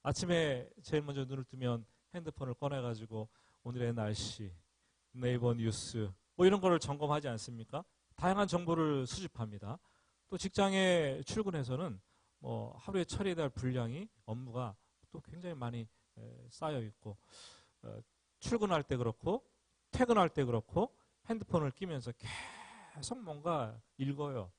아침에 제일 먼저 눈을 뜨면 핸드폰을 꺼내가지고 오늘의 날씨, 네이버 뉴스 뭐 이런 거를 점검하지 않습니까? 다양한 정보를 수집합니다. 또 직장에 출근해서는 뭐 하루에 처리해야 할 분량이 업무가 또 굉장히 많이 쌓여 있고 출근할 때 그렇고 퇴근할 때 그렇고 핸드폰을 끼면서 계속 뭔가 읽어요.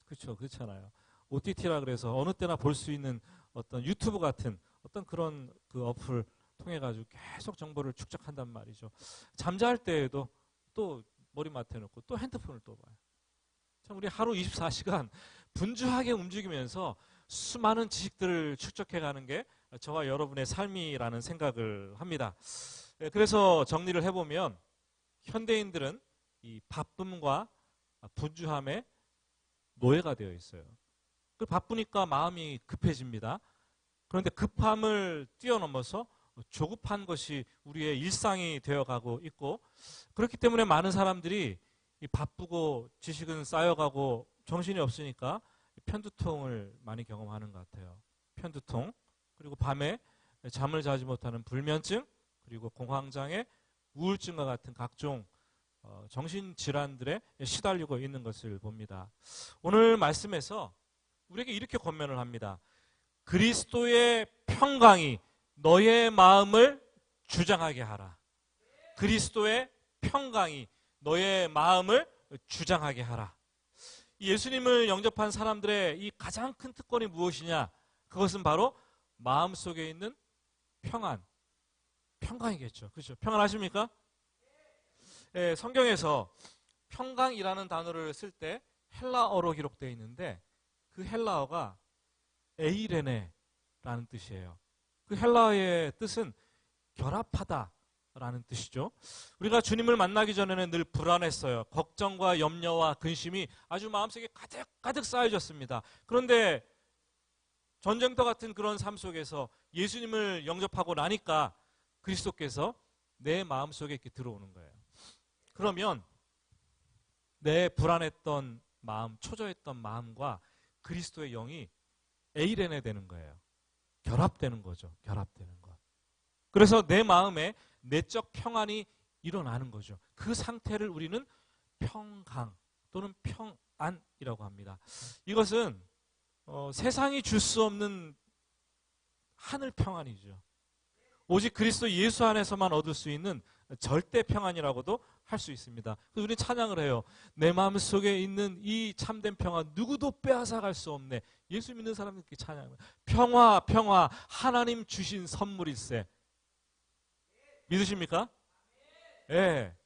그렇죠, 그렇잖아요. OTT라 그래서 어느 때나 볼 수 있는 어떤 유튜브 같은 어떤 그런 그 어플 통해 가지고 계속 정보를 축적한단 말이죠. 잠잘 때에도 또 머리맡에 놓고 또 핸드폰을 또 봐요. 참 우리 하루 24시간 분주하게 움직이면서 수많은 지식들을 축적해가는 게 저와 여러분의 삶이라는 생각을 합니다. 그래서 정리를 해보면 현대인들은 이 바쁨과 분주함에 노예가 되어 있어요. 바쁘니까 마음이 급해집니다. 그런데 급함을 뛰어넘어서 조급한 것이 우리의 일상이 되어가고 있고, 그렇기 때문에 많은 사람들이 이 바쁘고 지식은 쌓여가고 정신이 없으니까 편두통을 많이 경험하는 것 같아요. 편두통, 그리고 밤에 잠을 자지 못하는 불면증, 그리고 공황장애, 우울증과 같은 각종 정신질환들에 시달리고 있는 것을 봅니다. 오늘 말씀에서 우리에게 이렇게 권면을 합니다. 그리스도의 평강이 너의 마음을 주장하게 하라. 그리스도의 평강이 너의 마음을 주장하게 하라. 예수님을 영접한 사람들의 이 가장 큰 특권이 무엇이냐? 그것은 바로 마음속에 있는 평안, 평강이겠죠. 그렇죠? 평안하십니까? 예, 성경에서 평강이라는 단어를 쓸 때 헬라어로 기록되어 있는데 그 헬라어가 에이레네라는 뜻이에요. 그 헬라어의 뜻은 결합하다라는 뜻이죠. 우리가 주님을 만나기 전에는 늘 불안했어요. 걱정과 염려와 근심이 아주 마음속에 가득 쌓여졌습니다. 그런데 전쟁터 같은 그런 삶 속에서 예수님을 영접하고 나니까 그리스도께서 내 마음속에 이렇게 들어오는 거예요. 그러면 내 불안했던 마음, 초조했던 마음과 그리스도의 영이 에이레네 되는 거예요. 결합되는 거죠. 결합되는 것. 그래서 내 마음에 내적 평안이 일어나는 거죠. 그 상태를 우리는 평강 또는 평안이라고 합니다. 이것은 세상이 줄 수 없는 하늘 평안이죠. 오직 그리스도 예수 안에서만 얻을 수 있는 절대 평안이라고도 할 수 있습니다. 그래서 우리는 찬양을 해요. 내 마음속에 있는 이 참된 평안 누구도 빼앗아갈 수 없네. 예수 믿는 사람들께 찬양을 해요. 평화 평화 하나님 주신 선물일세. 믿으십니까? 예. 네.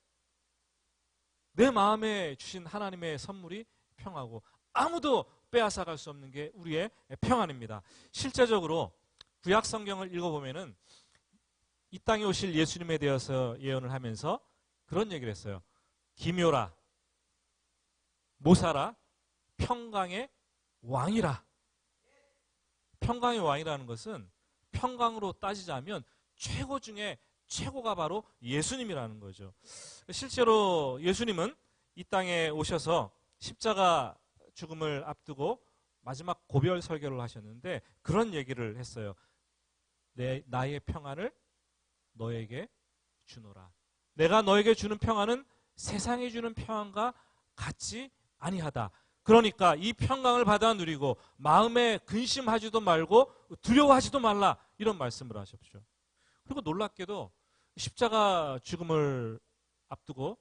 내 마음에 주신 하나님의 선물이 평화고 아무도 빼앗아갈 수 없는 게 우리의 평안입니다. 실제적으로 구약 성경을 읽어보면은 이 땅에 오실 예수님에 대해서 예언을 하면서 그런 얘기를 했어요. 기묘라, 모사라, 평강의 왕이라. 평강의 왕이라는 것은 평강으로 따지자면 최고 중에 최고가 바로 예수님이라는 거죠. 실제로 예수님은 이 땅에 오셔서 십자가 죽음을 앞두고 마지막 고별 설교를 하셨는데 그런 얘기를 했어요. 나의 평안을 너에게 주노라. 내가 너에게 주는 평안은 세상이 주는 평안과 같지 아니하다. 그러니까 이 평강을 받아 누리고 마음에 근심하지도 말고 두려워하지도 말라. 이런 말씀을 하십시오. 그리고 놀랍게도 십자가 죽음을 앞두고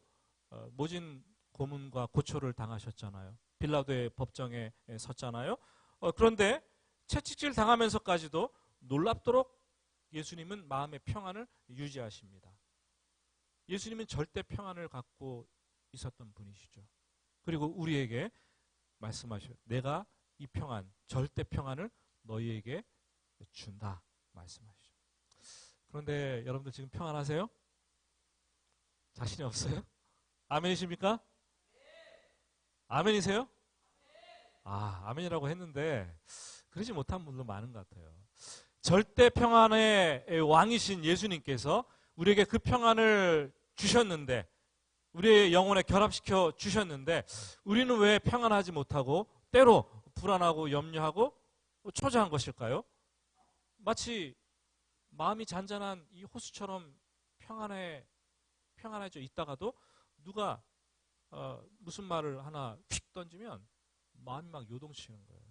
모진 고문과 고초를 당하셨잖아요. 빌라도의 법정에 섰잖아요. 그런데 채찍질 당하면서까지도 놀랍도록 예수님은 마음의 평안을 유지하십니다. 예수님은 절대 평안을 갖고 있었던 분이시죠. 그리고 우리에게 말씀하셔요. 내가 이 평안, 절대 평안을 너희에게 준다 말씀하시죠. 그런데 여러분들 지금 평안하세요? 자신이 없어요? 아멘이십니까? 아멘이세요? 아멘이라고 했는데 그러지 못한 분도 많은 것 같아요. 절대 평안의 왕이신 예수님께서 우리에게 그 평안을 주셨는데 우리의 영혼에 결합시켜 주셨는데 우리는 왜 평안하지 못하고 때로 불안하고 염려하고 초조한 것일까요? 마치 마음이 잔잔한 이 호수처럼 평안해져 있다가도 누가 무슨 말을 하나 휙 던지면 마음이 막 요동치는 거예요.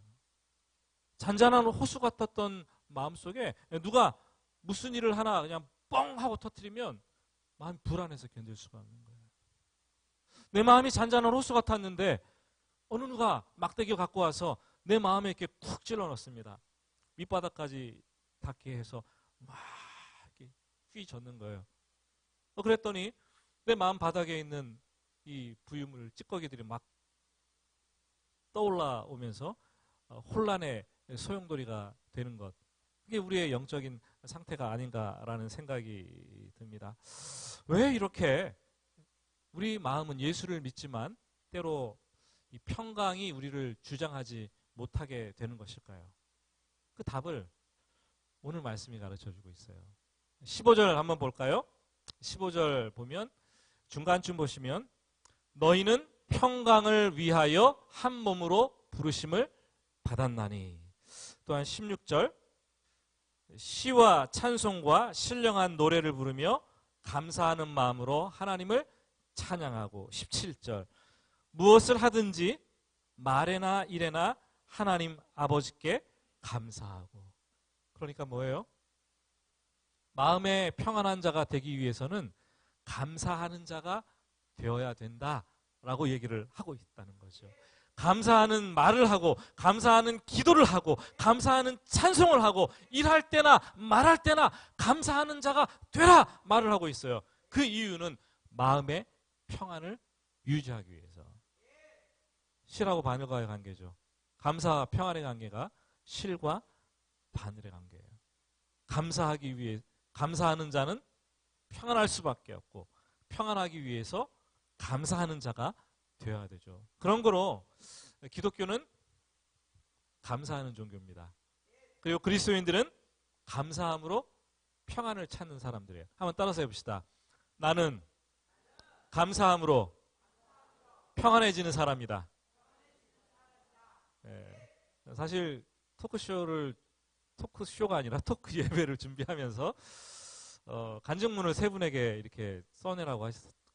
잔잔한 호수 같았던 마음속에 누가 무슨 일을 하나 그냥 뻥 하고 터뜨리면 마음이 불안해서 견딜 수가 없는 거예요. 내 마음이 잔잔한 호수 같았는데 어느 누가 막대기 갖고 와서 내 마음에 이렇게 쿡 찔러 넣습니다. 밑바닥까지 닿게 해서 막 이렇게 휘젓는 거예요. 그랬더니 내 마음 바닥에 있는 이 부유물 찌꺼기들이 막 떠올라 오면서 혼란의 소용돌이가 되는 것. 그게 우리의 영적인 상태가 아닌가라는 생각이 듭니다. 왜 이렇게 우리 마음은 예수를 믿지만 때로 이 평강이 우리를 주장하지 못하게 되는 것일까요? 그 답을 오늘 말씀이 가르쳐주고 있어요. 15절 한번 볼까요? 15절 보면 중간쯤 보시면 너희는 평강을 위하여 한 몸으로 부르심을 받았나니. 또한 16절 시와 찬송과 신령한 노래를 부르며 감사하는 마음으로 하나님을 찬양하고. 17절 무엇을 하든지 말에나 일에나 하나님 아버지께 감사하고. 그러니까 뭐예요? 마음의 평안한 자가 되기 위해서는 감사하는 자가 되어야 된다라고 얘기를 하고 있다는 거죠. 감사하는 말을 하고 감사하는 기도를 하고 감사하는 찬송을 하고 일할 때나 말할 때나 감사하는 자가 되라 말을 하고 있어요. 그 이유는 마음의 평안을 유지하기 위해서. 실하고 바늘과의 관계죠. 감사와 평안의 관계가 실과 바늘의 관계예요. 감사하기 위해 감사하는 자는 평안할 수밖에 없고 평안하기 위해서 감사하는 자가 되어야 되죠. 그런 거로 기독교는 감사하는 종교입니다. 그리고 그리스도인들은 감사함으로 평안을 찾는 사람들이에요. 한번 따라서 해봅시다. 나는 감사함으로 평안해지는 사람이다. 사실 토크쇼가 아니라 토크 예배를 준비하면서 간증문을 세 분에게 이렇게 써내라고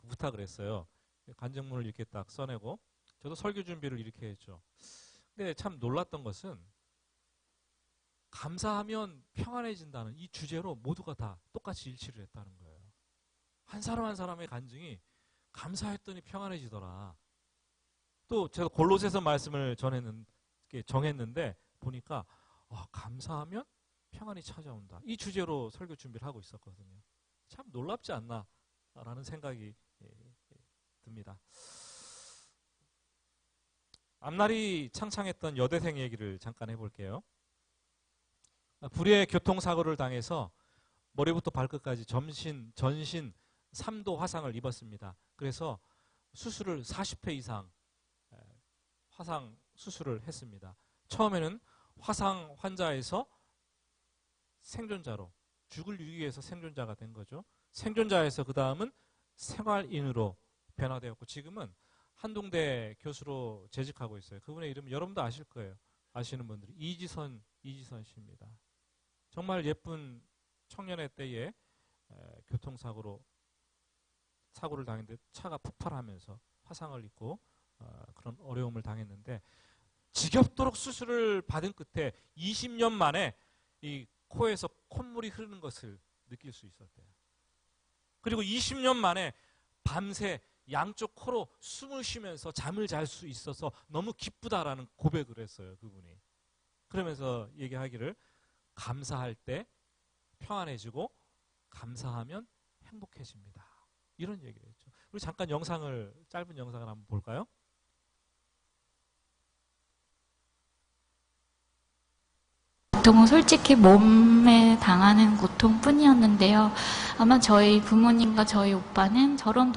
부탁을 했어요. 간증문을 이렇게 딱 써내고 저도 설교 준비를 이렇게 했죠. 근데 참 놀랐던 것은 감사하면 평안해진다는 이 주제로 모두가 다 똑같이 일치를 했다는 거예요. 한 사람 한 사람의 간증이 감사했더니 평안해지더라. 또 제가 골로새서 말씀을 정했는데 보니까 감사하면 평안이 찾아온다. 이 주제로 설교 준비를 하고 있었거든요. 참 놀랍지 않나라는 생각이 듭니다. 앞날이 창창했던 여대생 얘기를 잠깐 해볼게요. 불의의 교통사고를 당해서 머리부터 발끝까지 전신 3도 화상을 입었습니다. 그래서 수술을 40회 이상 화상 수술을 했습니다. 처음에는 화상 환자에서 생존자로 죽을 위기에서 생존자가 된 거죠. 생존자에서 그 다음은 생활인으로 변화되었고 지금은 한동대 교수로 재직하고 있어요. 그분의 이름 여러분도 아실 거예요. 아시는 분들이 이지선 씨입니다. 정말 예쁜 청년의 때에 교통사고를 당했는데 차가 폭발하면서 화상을 입고 그런 어려움을 당했는데 지겹도록 수술을 받은 끝에 20년 만에 이 코에서 콧물이 흐르는 것을 느낄 수 있었대요. 그리고 20년 만에 밤새 양쪽 코로 숨을 쉬면서 잠을 잘 수 있어서 너무 기쁘다라는 고백을 했어요. 그분이. 그러면서 얘기하기를 감사할 때 평안해지고 감사하면 행복해집니다. 이런 얘기를 했죠. 우리 잠깐 짧은 영상을 한번 볼까요? 고통은 솔직히 몸에 당하는 고통뿐이었는데요. 아마 저희 부모님과 저희 오빠는 저런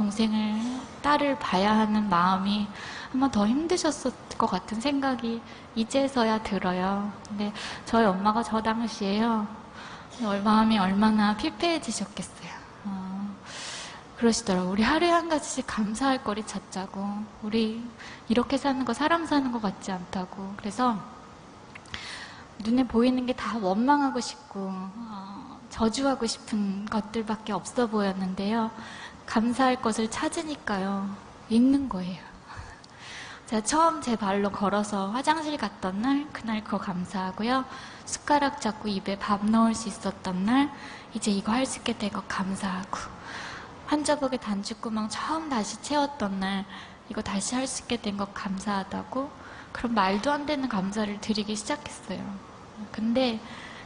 딸을 봐야 하는 마음이 아마 더 힘드셨을 것 같은 생각이 이제서야 들어요. 근데 저희 엄마가 저 당시에요. 마음이 얼마나 피폐해지셨겠어요. 그러시더라고요. 우리 하루에 한 가지씩 감사할 거리 찾자고. 우리 이렇게 사는 거 사람 사는 거 같지 않다고. 그래서 눈에 보이는 게 다 원망하고 싶고 저주하고 싶은 것들밖에 없어 보였는데요. 감사할 것을 찾으니까요. 있는 거예요. 제가 처음 제 발로 걸어서 화장실 갔던 날, 그날 그거 감사하고요. 숟가락 잡고 입에 밥 넣을 수 있었던 날, 이제 이거 할 수 있게 된 거 감사하고, 환자복에 단추구멍 처음 다시 채웠던 날, 이거 다시 할 수 있게 된 거 감사하다고, 그런 말도 안 되는 감사를 드리기 시작했어요. 근데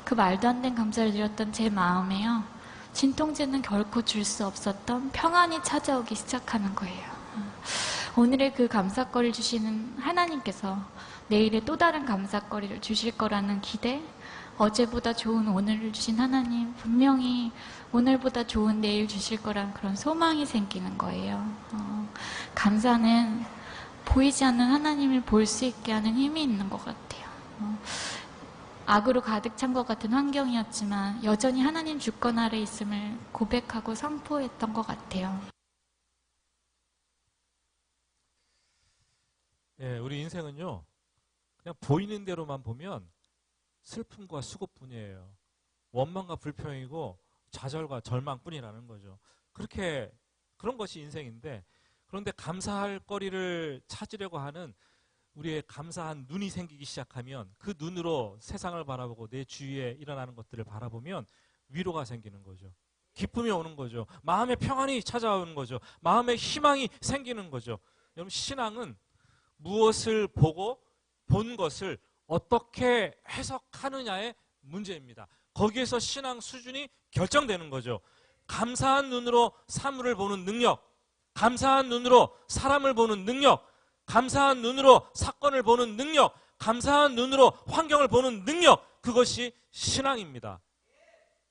그 말도 안 되는 감사를 드렸던 제 마음에요, 진통제는 결코 줄 수 없었던 평안이 찾아오기 시작하는 거예요. 오늘의 그 감사거리를 주시는 하나님께서 내일의 또 다른 감사거리를 주실 거라는 기대, 어제보다 좋은 오늘을 주신 하나님, 분명히 오늘보다 좋은 내일 주실 거란 그런 소망이 생기는 거예요. 감사는 보이지 않는 하나님을 볼 수 있게 하는 힘이 있는 것 같아요. 악으로 가득 찬 것 같은 환경이었지만 여전히 하나님 주권 아래 있음을 고백하고 선포했던 것 같아요. 예, 우리 인생은요, 그냥 보이는 대로만 보면 슬픔과 수고뿐이에요. 원망과 불평이고 좌절과 절망뿐이라는 거죠. 그런 것이 인생인데, 그런데 감사할 거리를 찾으려고 하는 우리의 감사한 눈이 생기기 시작하면, 그 눈으로 세상을 바라보고 내 주위에 일어나는 것들을 바라보면 위로가 생기는 거죠. 기쁨이 오는 거죠. 마음의 평안이 찾아오는 거죠. 마음의 희망이 생기는 거죠. 여러분, 신앙은 무엇을 보고 본 것을 어떻게 해석하느냐의 문제입니다. 거기에서 신앙 수준이 결정되는 거죠. 감사한 눈으로 사물을 보는 능력, 감사한 눈으로 사람을 보는 능력, 감사한 눈으로 사건을 보는 능력, 감사한 눈으로 환경을 보는 능력, 그것이 신앙입니다.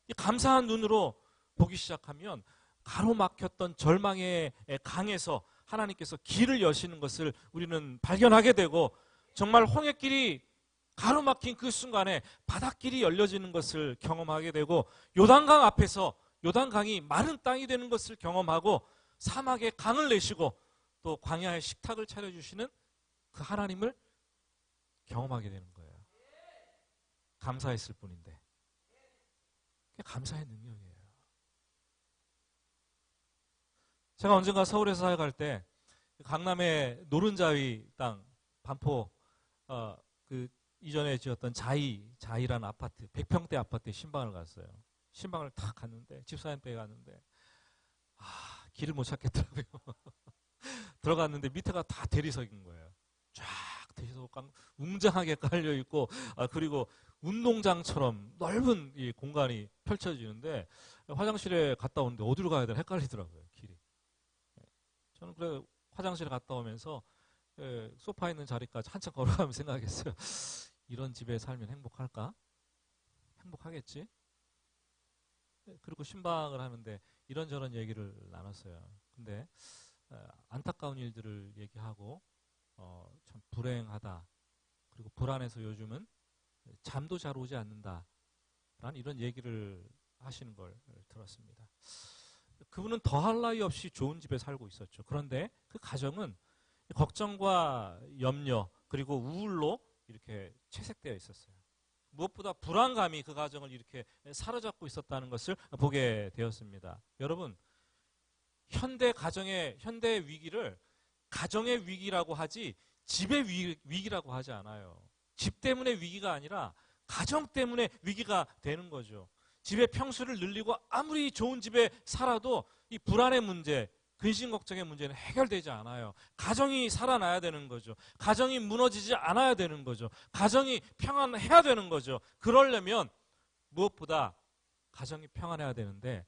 이 감사한 눈으로 보기 시작하면 가로막혔던 절망의 강에서 하나님께서 길을 여시는 것을 우리는 발견하게 되고, 정말 홍해길이 가로막힌 그 순간에 바닷길이 열려지는 것을 경험하게 되고, 요단강 앞에서 요단강이 마른 땅이 되는 것을 경험하고, 사막에 강을 내시고 또 광야의 식탁을 차려주시는 그 하나님을 경험하게 되는 거예요. 감사했을 뿐인데. 그게 감사의 능력이에요. 제가 언젠가 서울에서 사역할 때 강남의 노른자위 땅 반포 그 이전에 지었던 자이라는 아파트, 100평대 아파트에 신방을 갔어요. 신방을 탁 갔는데, 집사님 댁에 갔는데 길을 못 찾겠더라고요. 들어갔는데 밑에가 다 대리석인 거예요. 쫙 대리석 웅장하게 깔려 있고, 그리고 운동장처럼 넓은 이 공간이 펼쳐지는데, 화장실에 갔다 오는데 어디로 가야 되나 헷갈리더라고요, 길이. 저는 그래 화장실에 갔다 오면서 소파에 있는 자리까지 한참 걸어가면서 생각했어요. 이런 집에 살면 행복할까? 행복하겠지? 그리고 신방을 하는데 이런저런 얘기를 나눴어요. 근데 안타까운 일들을 얘기하고 참 불행하다, 그리고 불안해서 요즘은 잠도 잘 오지 않는다 라는 이런 얘기를 하시는 걸 들었습니다. 그분은 더할 나위 없이 좋은 집에 살고 있었죠. 그런데 그 가정은 걱정과 염려 그리고 우울로 이렇게 채색되어 있었어요. 무엇보다 불안감이 그 가정을 이렇게 사로잡고 있었다는 것을 보게 되었습니다. 여러분, 현대 위기를 가정의 위기라고 하지 집의 위기라고 하지 않아요. 집 때문에 위기가 아니라 가정 때문에 위기가 되는 거죠. 집의 평수를 늘리고 아무리 좋은 집에 살아도 이 불안의 문제, 근심 걱정의 문제는 해결되지 않아요. 가정이 살아나야 되는 거죠. 가정이 무너지지 않아야 되는 거죠. 가정이 평안해야 되는 거죠. 그러려면 무엇보다 가정이 평안해야 되는데,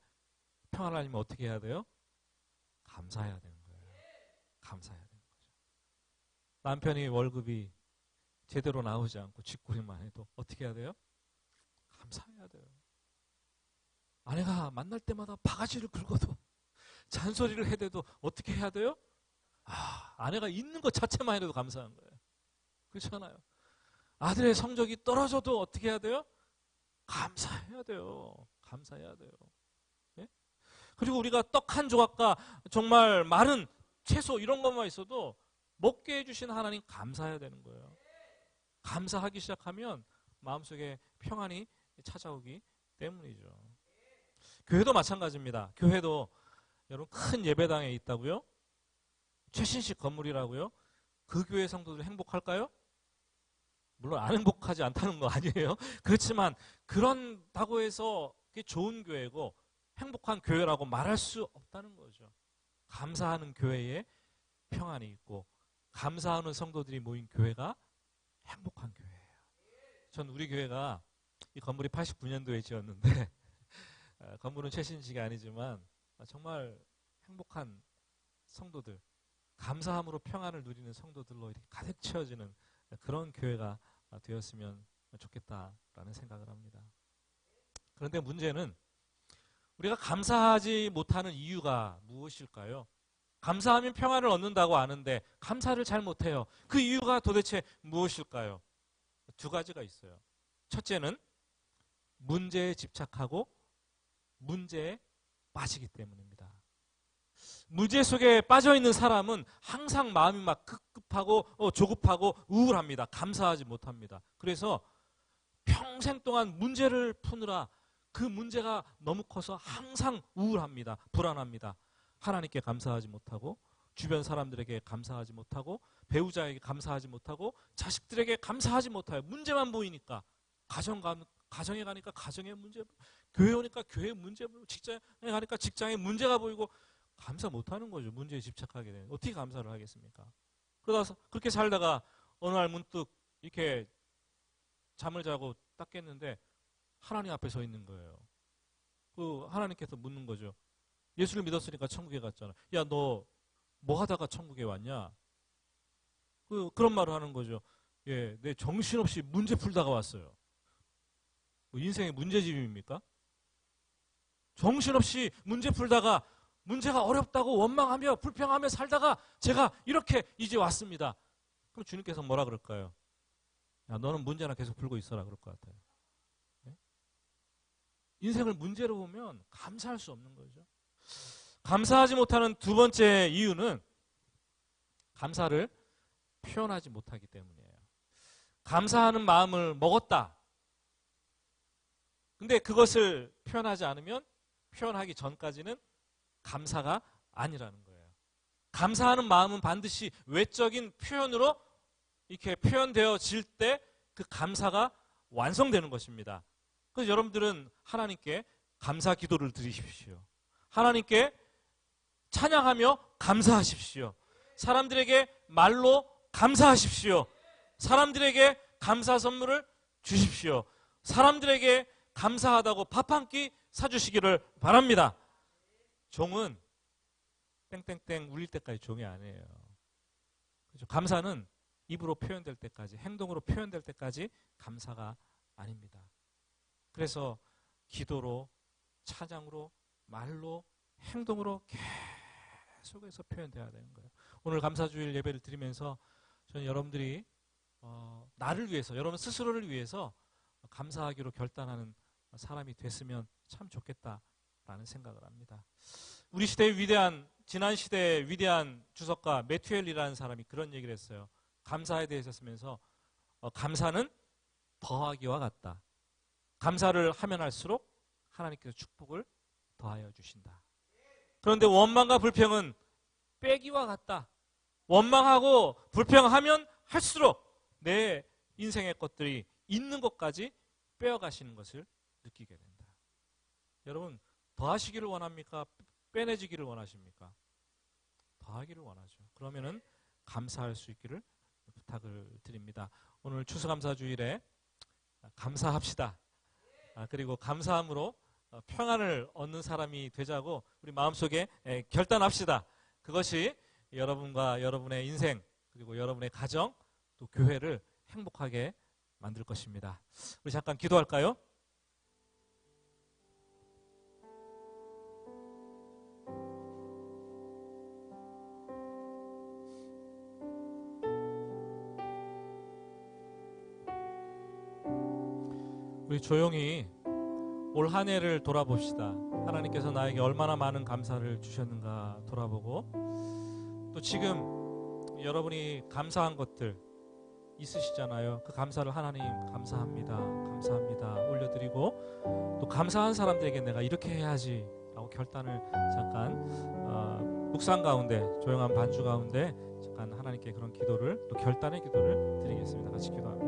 평안하려면 어떻게 해야 돼요? 감사해야 되는 거예요. 감사해야 되는 거죠. 남편이 월급이 제대로 나오지 않고 쥐꼬리만 해도 어떻게 해야 돼요? 감사해야 돼요. 아내가 만날 때마다 바가지를 긁어도 잔소리를 해대도 어떻게 해야 돼요? 아내가 있는 것 자체만 해도 감사한 거예요. 그렇잖아요. 아들의 성적이 떨어져도 어떻게 해야 돼요? 감사해야 돼요. 감사해야 돼요. 예? 그리고 우리가 떡 한 조각과 정말 마른 채소 이런 것만 있어도 먹게 해주신 하나님 감사해야 되는 거예요. 감사하기 시작하면 마음속에 평안이 찾아오기 때문이죠. 교회도 마찬가지입니다. 교회도 여러분 큰 예배당에 있다고요? 최신식 건물이라고요? 그 교회 성도들 행복할까요? 물론 안 행복하지 않다는 거 아니에요. 그렇지만 그런다고 해서 그게 좋은 교회고 행복한 교회라고 말할 수 없다는 거죠. 감사하는 교회에 평안이 있고 감사하는 성도들이 모인 교회가 행복한 교회예요. 전 우리 교회가 이 건물이 89년도에 지었는데 건물은 최신식이 아니지만 정말 행복한 성도들, 감사함으로 평안을 누리는 성도들로 이렇게 가득 채워지는 그런 교회가 되었으면 좋겠다라는 생각을 합니다. 그런데 문제는 우리가 감사하지 못하는 이유가 무엇일까요? 감사하면 평안을 얻는다고 아는데 감사를 잘 못해요. 그 이유가 도대체 무엇일까요? 두 가지가 있어요. 첫째는 문제에 집착하고 문제에 빠지기 때문입니다. 문제 속에 빠져있는 사람은 항상 마음이 막 급급하고 조급하고 우울합니다. 감사하지 못합니다. 그래서 평생 동안 문제를 푸느라 그 문제가 너무 커서 항상 우울합니다. 불안합니다. 하나님께 감사하지 못하고 주변 사람들에게 감사하지 못하고 배우자에게 감사하지 못하고 자식들에게 감사하지 못해요. 문제만 보이니까 가정에 가니까 가정의 문제, 교회 오니까 교회 문제 보이고 직장에 가니까 직장의 문제가 보이고 감사 못하는 거죠. 문제에 집착하게 되면 어떻게 감사를 하겠습니까? 그러다 그렇게 살다가 어느 날 문득 이렇게 잠을 자고 딱 깼는데 하나님 앞에 서 있는 거예요. 그 하나님께서 묻는 거죠. 예수를 믿었으니까 천국에 갔잖아. 야, 너 뭐 하다가 천국에 왔냐? 그런 말을 하는 거죠. 예, 내 정신없이 문제 풀다가 왔어요. 뭐 인생의 문제집입니까? 정신없이 문제 풀다가 문제가 어렵다고 원망하며 불평하며 살다가 제가 이렇게 이제 왔습니다. 그럼 주님께서 뭐라 그럴까요? 야, 너는 문제나 계속 풀고 있어라 그럴 것 같아요. 네? 인생을 문제로 보면 감사할 수 없는 거죠. 감사하지 못하는 두 번째 이유는 감사를 표현하지 못하기 때문이에요. 감사하는 마음을 먹었다. 근데 그것을 표현하지 않으면 표현하기 전까지는 감사가 아니라는 거예요. 감사하는 마음은 반드시 외적인 표현으로 이렇게 표현되어질 때 그 감사가 완성되는 것입니다. 그래서 여러분들은 하나님께 감사 기도를 드리십시오. 하나님께 찬양하며 감사하십시오. 사람들에게 말로 감사하십시오. 사람들에게 감사 선물을 주십시오. 사람들에게 감사하다고 밥 한 끼 사주시기를 바랍니다. 종은 땡땡땡 울릴 때까지 종이 아니에요. 그렇죠? 감사는 입으로 표현될 때까지, 행동으로 표현될 때까지 감사가 아닙니다. 그래서 기도로, 찬양으로, 말로, 행동으로 계속해서 표현돼야 되는 거예요. 오늘 감사주일 예배를 드리면서 저는 여러분들이 나를 위해서, 여러분 스스로를 위해서 감사하기로 결단하는 사람이 됐으면 참 좋겠다라는 생각을 합니다. 우리 시대의 위대한, 지난 시대의 위대한 주석가 매튜엘이라는 사람이 그런 얘기를 했어요. 감사에 대해서 쓰면서 감사는 더하기와 같다. 감사를 하면 할수록 하나님께서 축복을 더하여 주신다. 그런데 원망과 불평은 빼기와 같다. 원망하고 불평하면 할수록 내 인생의 것들이 있는 것까지 빼어가시는 것을 느끼게 된다. 여러분, 더하시기를 원합니까? 빼내지기를 원하십니까? 더하기를 원하죠. 그러면은 감사할 수 있기를 부탁을 드립니다. 오늘 추수감사주일에 감사합시다. 그리고 감사함으로 평안을 얻는 사람이 되자고 우리 마음속에 결단합시다. 그것이 여러분과 여러분의 인생, 그리고 여러분의 가정, 또 교회를 행복하게 만들 것입니다. 우리 잠깐 기도할까요? 우리 조용히 올 한 해를 돌아봅시다. 하나님께서 나에게 얼마나 많은 감사를 주셨는가 돌아보고, 또 지금 여러분이 감사한 것들, 있으시잖아요. 그 감사를 하나님 감사합니다, 감사합니다 올려드리고, 또 감사한 사람들에게 내가 이렇게 해야지 라고 결단을 잠깐 묵상 가운데, 조용한 반주 가운데 잠깐 하나님께 그런 기도를, 또 결단의 기도를 드리겠습니다. 같이 기도합니다.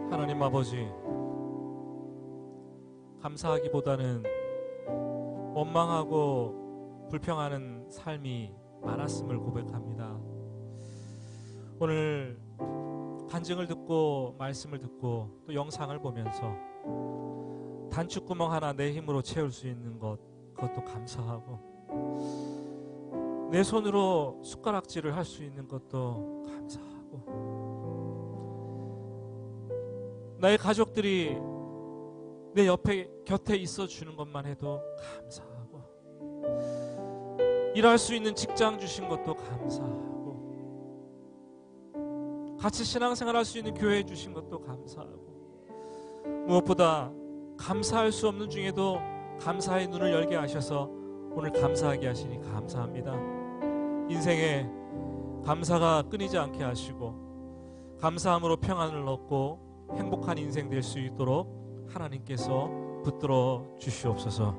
하나님 아버지, 감사하기보다는 원망하고 불평하는 삶이 많았음을 고백합니다. 오늘 간증을 듣고 말씀을 듣고 또 영상을 보면서 단추구멍 하나 내 힘으로 채울 수 있는 것, 그것도 감사하고, 내 손으로 숟가락질을 할 수 있는 것도 감사하고, 나의 가족들이 내 옆에 곁에 있어 주는 것만 해도 감사하고, 일할 수 있는 직장 주신 것도 감사하고, 같이 신앙생활 할 수 있는 교회 주신 것도 감사하고, 무엇보다 감사할 수 없는 중에도 감사의 눈을 열게 하셔서 오늘 감사하게 하시니 감사합니다. 인생에 감사가 끊이지 않게 하시고 감사함으로 평안을 얻고 행복한 인생 될 수 있도록 하나님께서 붙들어 주시옵소서.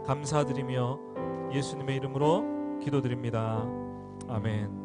감사드리며 예수님의 이름으로 기도드립니다. 아멘.